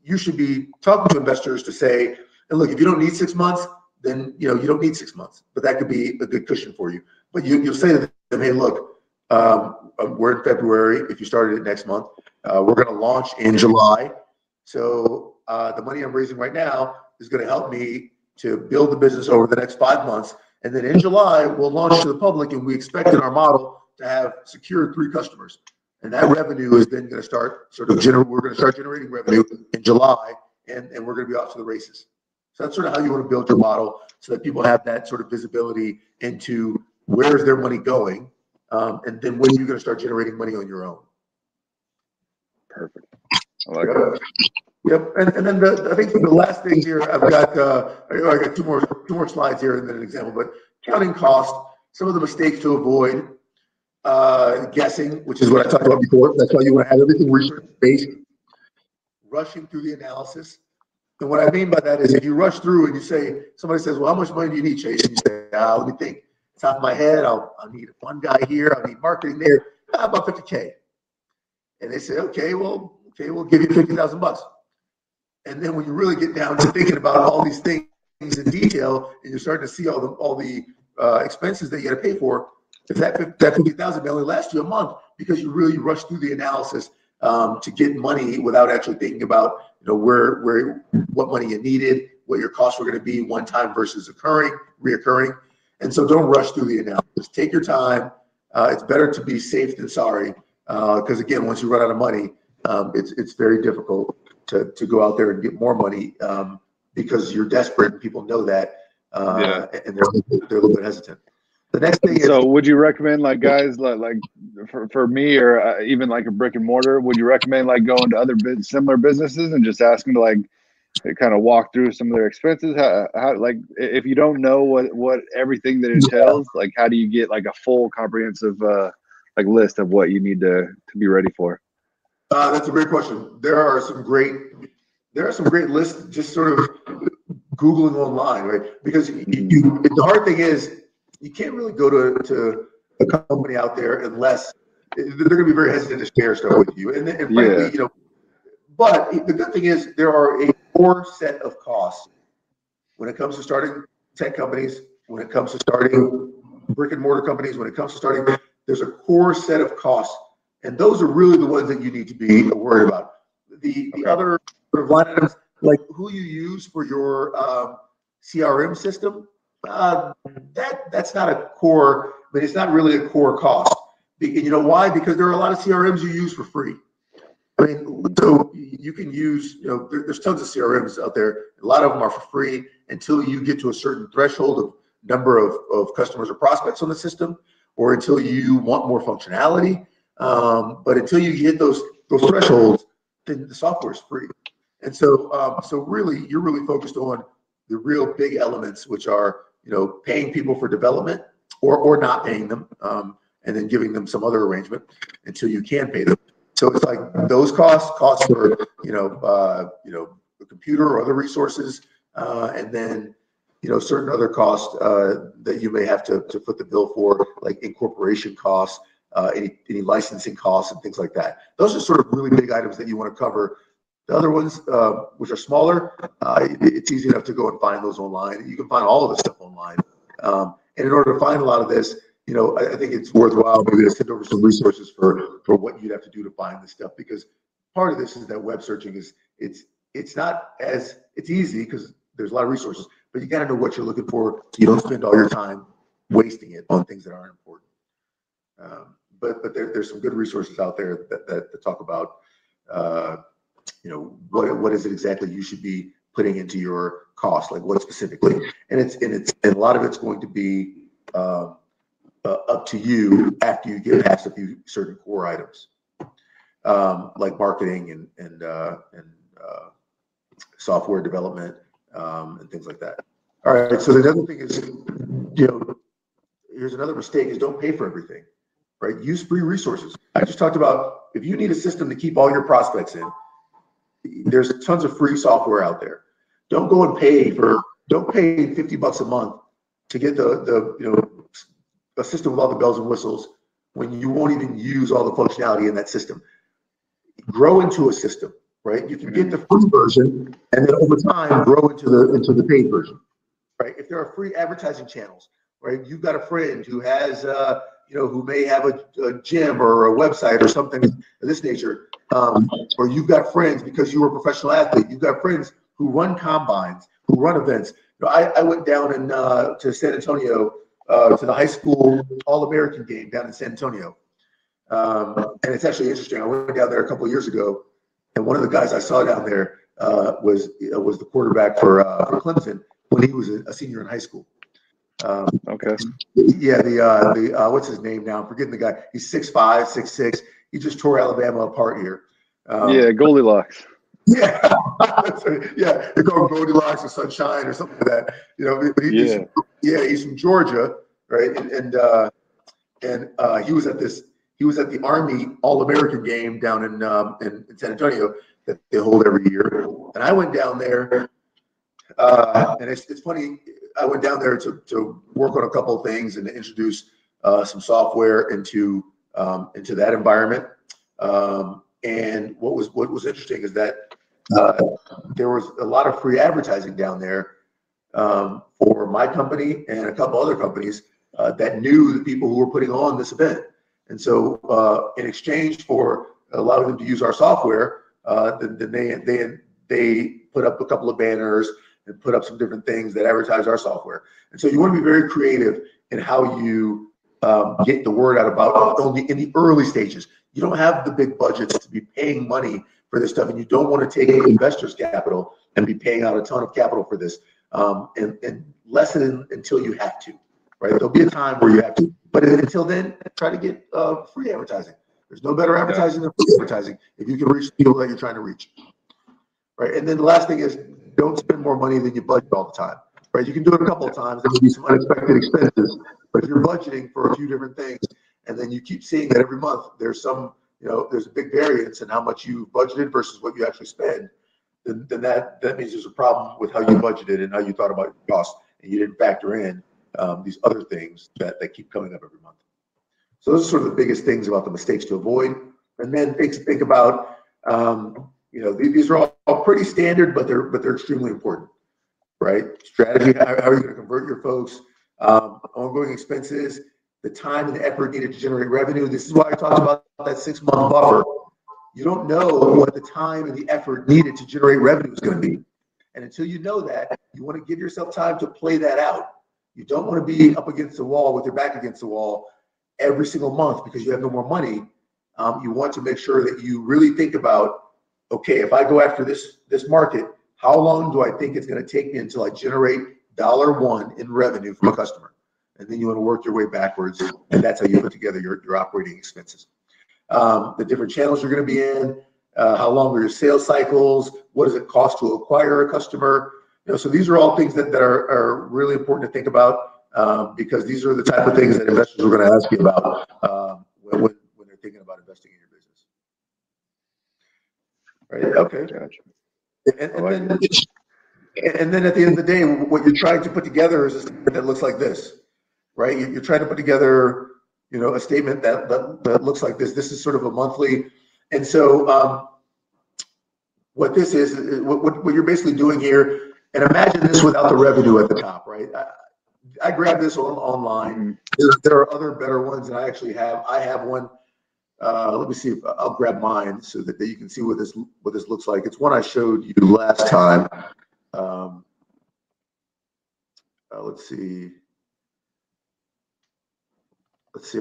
you should be talking to investors to say, and look, if you don't need 6 months, then you don't need 6 months, but that could be a good cushion for you. But you'll say to them, hey, look, we're in February. If you started it next month, we're going to launch in July. So the money I'm raising right now is going to help me to build the business over the next 5 months. And then in July, we'll launch to the public, and we expect in our model to have secured 3 customers. And that revenue is then going to start we're going to start generating revenue in July, and we're going to be off to the races. So that's sort of how you want to build your model so that people have that sort of visibility into where is their money going, and then when you're going to start generating money on your own. Perfect. I like that. Yep. And then I think the last thing here, I got two more slides here and then an example, but counting cost, some of the mistakes to avoid, guessing, which is what I talked about before. That's why you want to have everything research-based, rushing through the analysis. And what I mean by that is if you rush through and you say, somebody says, well, how much money do you need, Chase? And you say, let me think. Top of my head, I'll need one guy here, I'll need marketing there, about 50K. And they say, okay, we'll give you 50,000 bucks. And then when you really get down to thinking about all these things in detail, and you're starting to see all the expenses that you got to pay for, if that 50,000 may only last you a month because you really rushed through the analysis to get money without actually thinking about what money you needed, what your costs were going to be one time versus reoccurring. And so don't rush through the analysis. Take your time. It's better to be safe than sorry, because again, once you run out of money, it's very difficult to go out there and get more money because you're desperate and people know that, and they're a little bit hesitant. The next thing is, so would you recommend guys like for me or even like a brick and mortar, would you recommend going to other similar businesses and just ask them to kind of walk through some of their expenses? How if you don't know what everything that entails, how do you get a full comprehensive list of what you need to be ready for? That's a great question. There are some great lists just sort of Googling online, right? Because the hard thing is you can't really go to a company out there unless they're going to be very hesitant to share stuff with you. And frankly, but the good thing is there are a core set of costs when it comes to starting tech companies, when it comes to starting brick and mortar companies, when it comes to starting, there's a core set of costs. And those are really the ones that you need to be worried about. The other sort of line items, like who you use for your CRM system, that's not a core, but it's not really a core cost. You know why? Because there are a lot of CRMs you use for free. I mean, so you can use, there's tons of CRMs out there. A lot of them are for free until you get to a certain threshold of number of customers or prospects on the system, or until you want more functionality. But until you hit those thresholds, then the software is free. And so, really, you're really focused on the real big elements, which are, paying people for development or not paying them, and then giving them some other arrangement until you can pay them. So it's like those costs for, the computer or other resources, and then, certain other costs that you may have to foot the bill for, like incorporation costs, any licensing costs and things like that. Those are sort of really big items that you want to cover. The other ones, which are smaller, it's easy enough to go and find those online. You can find all of this stuff online. And in order to find a lot of this, I think it's worthwhile maybe to send over some resources for what you'd have to do to find this stuff, because part of this is that web searching it's not as, it's easy because there's a lot of resources, but you got to know what you're looking for so you don't spend all your time wasting it on things that aren't important. But there's some good resources out there that talk about what is it exactly you should be putting into your cost, like what specifically, and a lot of it's going to be up to you after you get past a few certain core items, like marketing and software development, and things like that. All right. So the other thing is, here's another mistake: is don't pay for everything. Right? Use free resources. I just talked about if you need a system to keep all your prospects in, there's tons of free software out there. Don't go and pay $50 a month to get a system with all the bells and whistles when you won't even use all the functionality in that system. Grow into a system, right? You can get the free version and then over time grow into the paid version, right? If there are free advertising channels, right? You've got a friend who has who may have a gym or a website or something of this nature, or you've got friends because you were a professional athlete. You've got friends who run combines, who run events. I went down to San Antonio to the high school All-American game down in San Antonio, and it's actually interesting. I went down there a couple of years ago, and one of the guys I saw down there was the quarterback for Clemson when he was a senior in high school. Okay. Yeah, the what's his name now? I'm forgetting the guy. He's 6'5", 6'6". He just tore Alabama apart here. Goldilocks. Yeah, yeah. They call him Goldilocks or Sunshine or something like that. But he's from Georgia, right? And he was at the Army All-American game down in San Antonio that they hold every year. And I went down there, and it's funny. I went down there to work on a couple of things and to introduce some software into that environment. And what was interesting is that there was a lot of free advertising down there for my company and a couple other companies that knew the people who were putting on this event. And so in exchange for allowing them to use our software, then they put up a couple of banners and put up some different things that advertise our software. And so you want to be very creative in how you get the word out about only in the early stages. You don't have the big budgets to be paying money for this stuff, and you don't want to take investors' capital and be paying out a ton of capital for this, and lessen until you have to, right? There'll be a time where you have to, but until then, try to get free advertising. There's no better advertising than free advertising if you can reach the people that you're trying to reach, right? And then the last thing is, don't spend more money than you budget all the time, right? You can do it a couple of times. There will be some unexpected expenses, but if you're budgeting for a few different things, and then you keep seeing that every month there's some there's a big variance in how much you budgeted versus what you actually spend, then that means there's a problem with how you budgeted and how you thought about your costs, and you didn't factor in these other things that keep coming up every month. So those are sort of the biggest things about the mistakes to avoid. And then think about, these are all pretty standard, but they're extremely important, right? Strategy, how are you going to convert your folks? Ongoing expenses, the time and the effort needed to generate revenue. This is why I talked about that 6-month buffer. You don't know what the time and the effort needed to generate revenue is going to be. And until you know that, you want to give yourself time to play that out. You don't want to be up against the wall with your back against the wall every single month because you have no more money. You want to make sure that you really think about, okay, if I go after this market, how long do I think it's going to take me until I generate $1 in revenue from a customer? And then you want to work your way backwards, and that's how you put together your operating expenses. The different channels you're going to be in, how long are your sales cycles, what does it cost to acquire a customer? So these are all things that are really important to think about because these are the type of things that investors are going to ask you about when they're thinking about investing in your business. Right? Okay. Gotcha. And then at the end of the day, what you're trying to put together is a statement that looks like this, right? You're trying to put together, a statement that looks like this. This is sort of a monthly, and so what this is what you're basically doing here. And imagine this without the revenue at the top, right? I grabbed this online. There are other better ones, and I have one. Let me see if I'll grab mine so that you can see what this looks like. It's one I showed you last time. Let's see.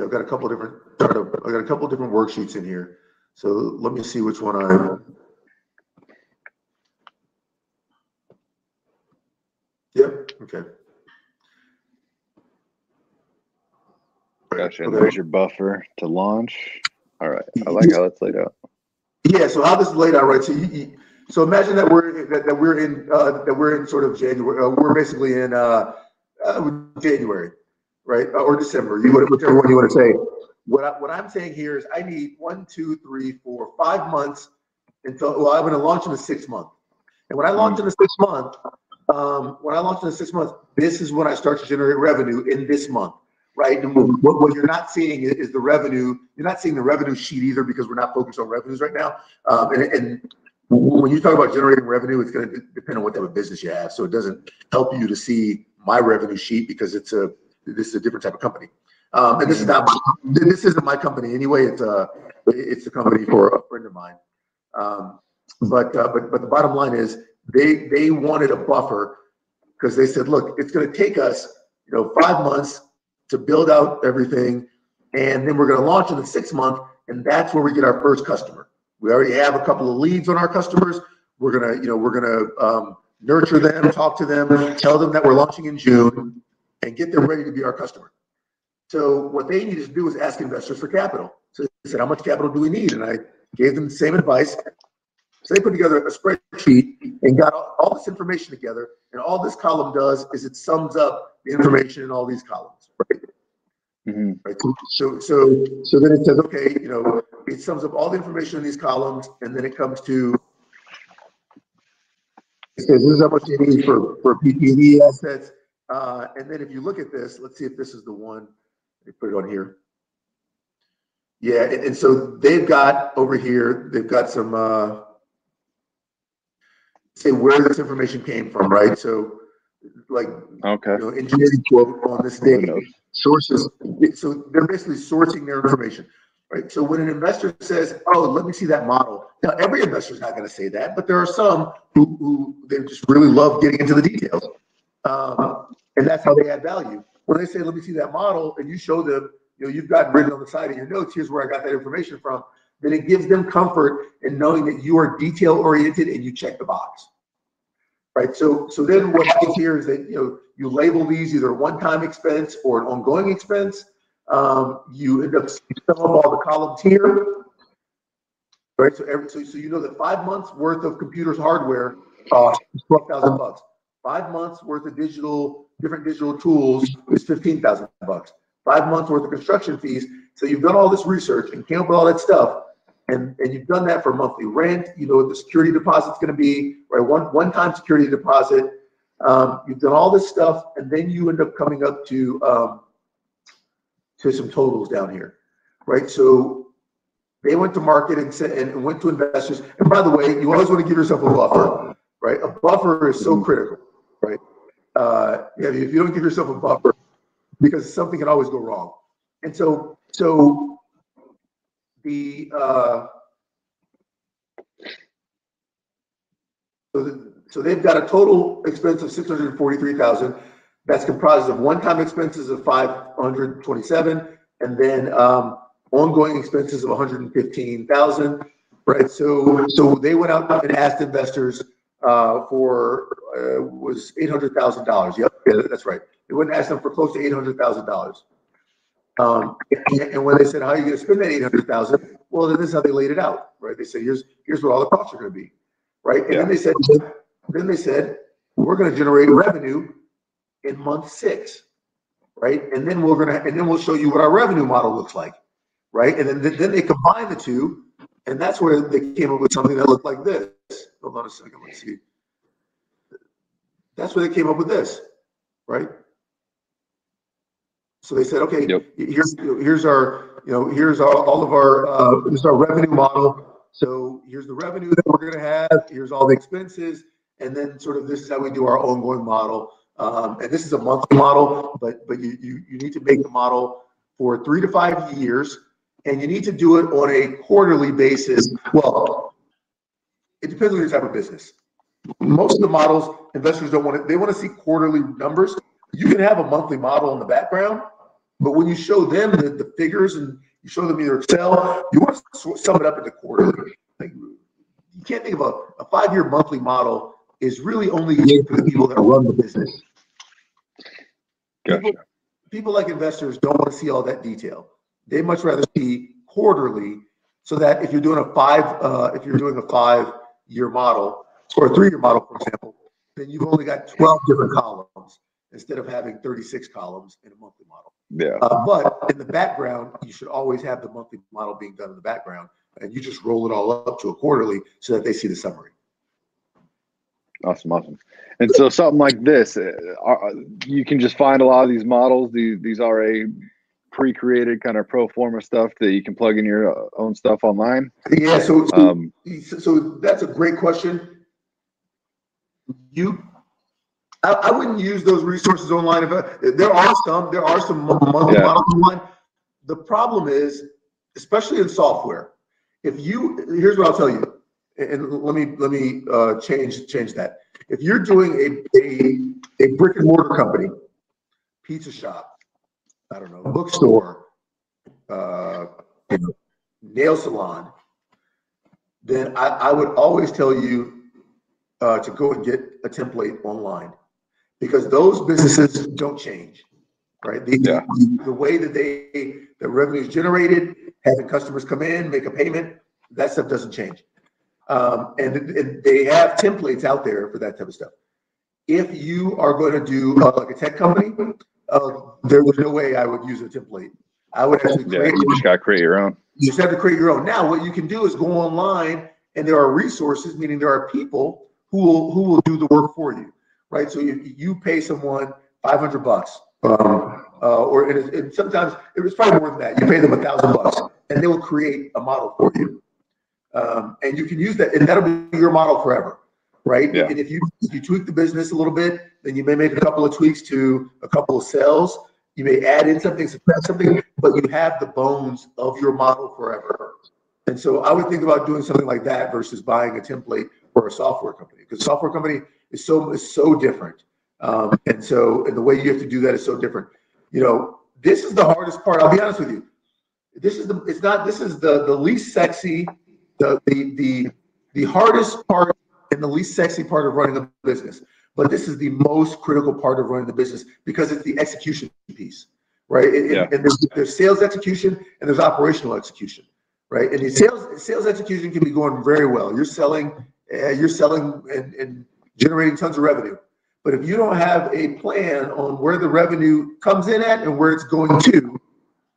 I've got a couple of different worksheets in here. So let me see which one I. Yep. Okay. Gotcha. And there's your buffer to launch. All right. I like how that's laid out. Yeah. So how this is laid out, right? So imagine that we're in sort of January. We're basically in January, right, or December. Whichever one you want to say. What I'm saying here is I need 1, 2, 3, 4, 5 months until I'm going to launch in the 6th month. And when I launch in the 6th month, this is when I start to generate revenue in this month. Right. And what you're not seeing is the revenue. You're not seeing the revenue sheet either because we're not focused on revenues right now. And when you talk about generating revenue, it's going to depend on what type of business you have. So it doesn't help you to see my revenue sheet because this is a different type of company. And this isn't my company anyway. It's a company for a friend of mine. But the bottom line is they wanted a buffer because they said, look, it's going to take us 5 months to build out everything, and then we're going to launch in the 6th month, and that's where we get our first customer. We already have a couple of leads on our customers. We're gonna nurture them, talk to them, tell them that we're launching in June, and get them ready to be our customer. So what they needed to do was ask investors for capital. So they said, how much capital do we need? And I gave them the same advice. So they put together a spreadsheet and got all this information together, and all this column does is it sums up the information in all these columns, right? Mm-hmm. Right. So then it says, okay, it sums up all the information in these columns, and then it comes to, it says this is how much you need for PP&E assets, and then if you look at this, let's see if this is the one. Let me put it on here. Yeah, and so they've got over here, they've got some. Say where this information came from, right? So, like, okay, engineering quote on this day, sources. So they're basically sourcing their information, right? So when an investor says, "Oh, let me see that model," now every investor is not going to say that, but there are some who they just really love getting into the details, and that's how they add value. When they say, "Let me see that model," and you show them, you've got written on the side of your notes, here's where I got that information from. Then it gives them comfort in knowing that you are detail oriented and you check the box, right? So then what happens here is that you label these either a one-time expense or an ongoing expense. You end up summing up all the columns here, right? So that 5 months worth of computers hardware costs $12,000. 5 months worth of different digital tools is $15,000. 5 months worth of construction fees. So you've done all this research and came up with all that stuff. and you've done that for monthly rent, you know what the security deposit's going to be, right? One-time security deposit. You've done all this stuff, and then you end up coming up to some totals down here, right? So they went to market and said, and went to investors. And by the way, you always want to give yourself a buffer, right? A buffer is so critical, right? Yeah, if you don't give yourself a buffer, because something can always go wrong. And so they've got a total expense of $643,000. That's comprised of one-time expenses of $527,000, and then ongoing expenses of $115,000. Right. So they went out and asked investors for was $800,000. Yep, yeah, that's right. They went and asked them for close to $800,000. And when they said, "How are you going to spend that $800,000?" Well, then this is how they laid it out. Right. They said, "Here's what all the costs are going to be." Right. And then they said, "We're going to generate revenue in month 6, right? And then we'll show you what our revenue model looks like, right?" And then they combine the two, and that's where they came up with something that looked like this. Hold on a second, let's see. That's where they came up with this, right? So they said, okay, yep. here's our, here's all of our this is our revenue model. So here's the revenue that we're going to have. Here's all the expenses, and then sort of this is how we do our ongoing model. And this is a monthly model, but you need to make the model for 3 to 5 years, and you need to do it on a quarterly basis. Well, it depends on your type of business. Most of the models, investors don't want it. They want to see quarterly numbers. You can have a monthly model in the background, but when you show them the figures and you show them either Excel, you want to sum it up into quarterly. Like, you can't think of a 5-year monthly model is really only for the people that run the business. Gotcha. People like investors don't want to see all that detail. They much rather see quarterly, so that if you're doing a 5-year model or a 3-year model, for example, then you've only got 12 different columns instead of having 36 columns in a monthly model. Yeah. But in the background, you should always have the monthly model being done in the background, and you just roll it all up to a quarterly so that they see the summary. Awesome. And so something like this, you can just find a lot of these models. These are a pre-created kind of pro forma stuff that you can plug in your own stuff online. Yeah. So that's a great question. I wouldn't use those resources online. There are some monthly models online. The problem is, especially in software, here's what I'll tell you. And let me change that. If you're doing a brick and mortar company, pizza shop, I don't know, bookstore, nail salon, then I would always tell you to go and get a template online, because those businesses don't change, right? The way that the revenue is generated, having customers come in, make a payment, that stuff doesn't change. And they have templates out there for that type of stuff. If you are going to do like a tech company, there's no way I would use a template. I would actually you just got to create your own. You just have to create your own. Now, what you can do is go online, and there are resources, meaning there are people who will do the work for you, right? So you pay someone $500, and sometimes it was probably more than that. You pay them $1,000, and they will create a model for you. And you can use that, and that'll be your model forever, right? Yeah. And if you tweak the business a little bit, then you may make a couple of tweaks to a couple of cells. You may add in something, subtract something, but you have the bones of your model forever. And so I would think about doing something like that versus buying a template for a software company, because a software company is so different. And the way you have to do that is so different. This is the hardest part. I'll be honest with you. This is the least sexy. The hardest part and the least sexy part of running a business, but this is the most critical part of running the business, because it's the execution piece, right? And there's sales execution and there's operational execution, right? And the sales execution can be going very well. You're selling and generating tons of revenue, but if you don't have a plan on where the revenue comes in at and where it's going to,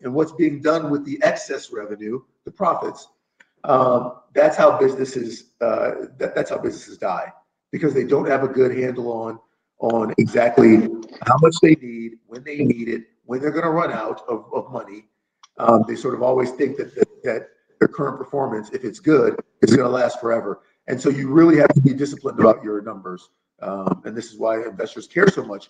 and what's being done with the excess revenue, the profits, That's how businesses that's how businesses die, because they don't have a good handle on exactly how much they need, when they need it, when they're going to run out of money. They sort of always think that their current performance, if it's good, is going to last forever. And so you really have to be disciplined about your numbers. And this is why investors care so much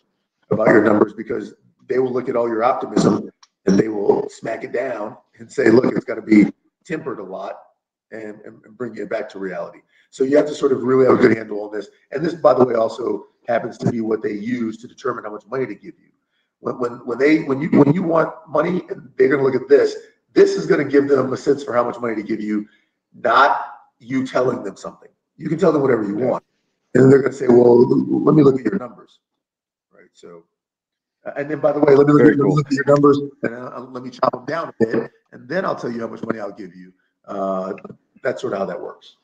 about your numbers, because they will look at all your optimism and they will smack it down and say, look, it's got to be tempered a lot and bring you back to reality. So you have to sort of really have a good handle on this. And this, by the way, also happens to be what they use to determine how much money to give you. When you want money, they're going to look at this. This is going to give them a sense for how much money to give you, not you telling them something. You can tell them whatever you want, and then they're going to say, "Well, let me look at your numbers." Right. So, and then by the way, let me look at your numbers, and let me chop them down a bit, and then I'll tell you how much money I'll give you. That's sort of how that works.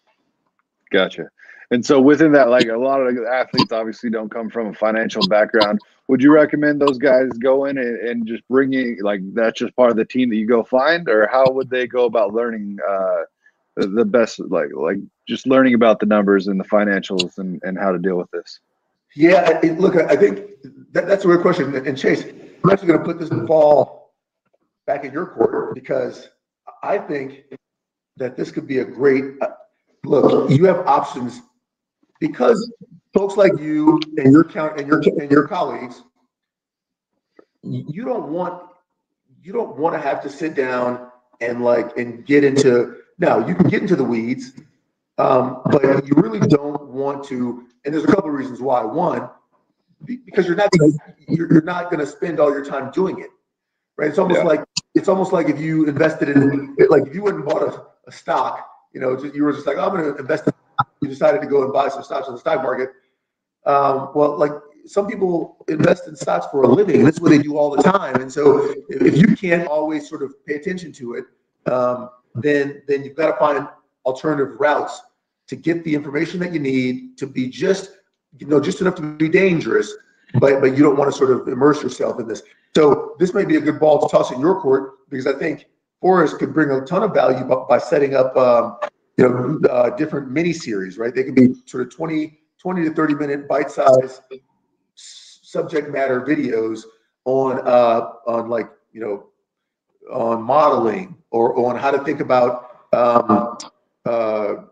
Gotcha. And so within that, like a lot of the athletes obviously don't come from a financial background. Would you recommend those guys go in and just bringing, like, that's just part of the team that you go find, or how would they go about learning the best, like just learning about the numbers and the financials and how to deal with this? Yeah, look, I think that's a great question. And Chase, I'm actually going to put this ball back in your court, because I think that this could be a great look. You have options, because folks like you and your colleagues, you don't want to have to sit down and get into. Now you can get into the weeds, but you really don't want to. And there's a couple of reasons why. One, because you're not going to spend all your time doing it, right? It's almost like if you invested in, like, if you went and bought a stock, you were just like, oh, I'm going to invest. You decided to go and buy some stocks on the stock market. Well, like, some people invest in stocks for a living. That's what they do all the time. And so if you can't always sort of pay attention to it, then you've got to find alternative routes to get the information that you need to be just enough to be dangerous, but you don't want to sort of immerse yourself in this. So this may be a good ball to toss in your court, because I think Forrest could bring a ton of value by setting up different mini series, right? They could be sort of 20 to 30-minute bite-sized subject matter videos on modeling, or on how to think about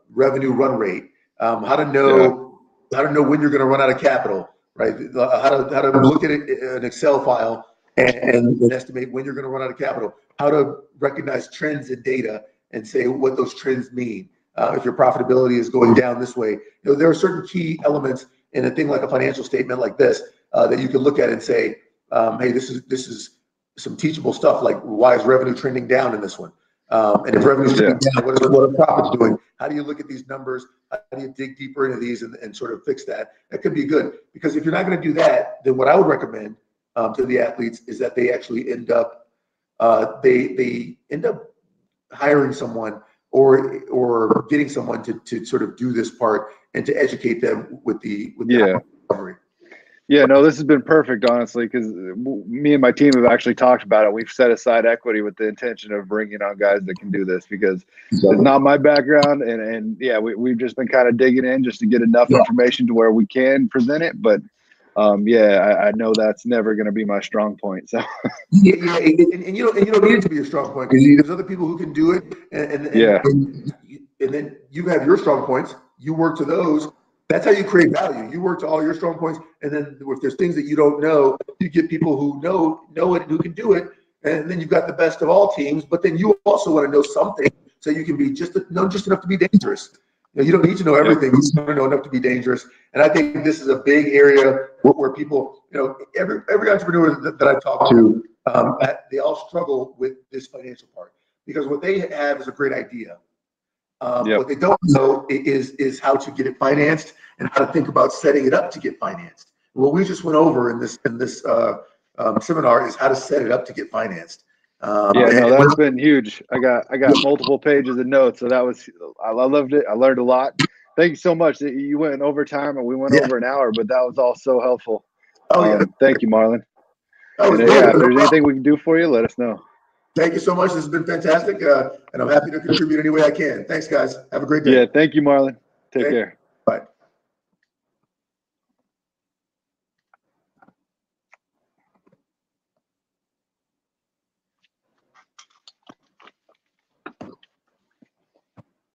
revenue run rate, how to know when you're going to run out of capital, right? How to look at an Excel file and estimate when you're going to run out of capital, how to recognize trends in data and say what those trends mean. If your profitability is going down this way, there are certain key elements in a thing like a financial statement like this that you can look at and say, hey, this is some teachable stuff. Like, why is revenue trending down in this one? And if revenue's trending down, what are profits doing? How do you look at these numbers? How do you dig deeper into these and sort of fix that? That could be good, because if you're not going to do that, then what I would recommend to the athletes is that they actually end up they end up hiring someone or getting someone to sort of do this part and to educate them with the recovery. Yeah, no, this has been perfect, honestly, because me and my team have actually talked about it. We've set aside equity with the intention of bringing on guys that can do this, because it's not my background. And yeah, we've just been kind of digging in just to get enough information to where we can present it. But I know that's never going to be my strong point. So and you don't need it to be your strong point, because there's other people who can do it. And then you have your strong points. You work to those. That's how you create value. You work to all your strong points, and then if there's things that you don't know, you get people who know it and who can do it, and then you've got the best of all teams. But then you also want to know something, so you can be just enough to be dangerous. You don't need to know everything. You just want to know enough to be dangerous. And I think this is a big area where people, every entrepreneur that I talk to, they all struggle with this financial part, because what they have is a great idea. What they don't know is how to get it financed and how to think about setting it up to get financed. What we just went over in this seminar is how to set it up to get financed. That's been huge. I got multiple pages of notes, so I loved it. I learned a lot. Thank you so much. You went in overtime and we went over an hour, but that was all so helpful. Thank you, Marlon. If there's anything we can do for you, let us know. Thank you so much. This has been fantastic, and I'm happy to contribute any way I can. Thanks, guys. Have a great day. Yeah, thank you, Marlon. Take care. Bye.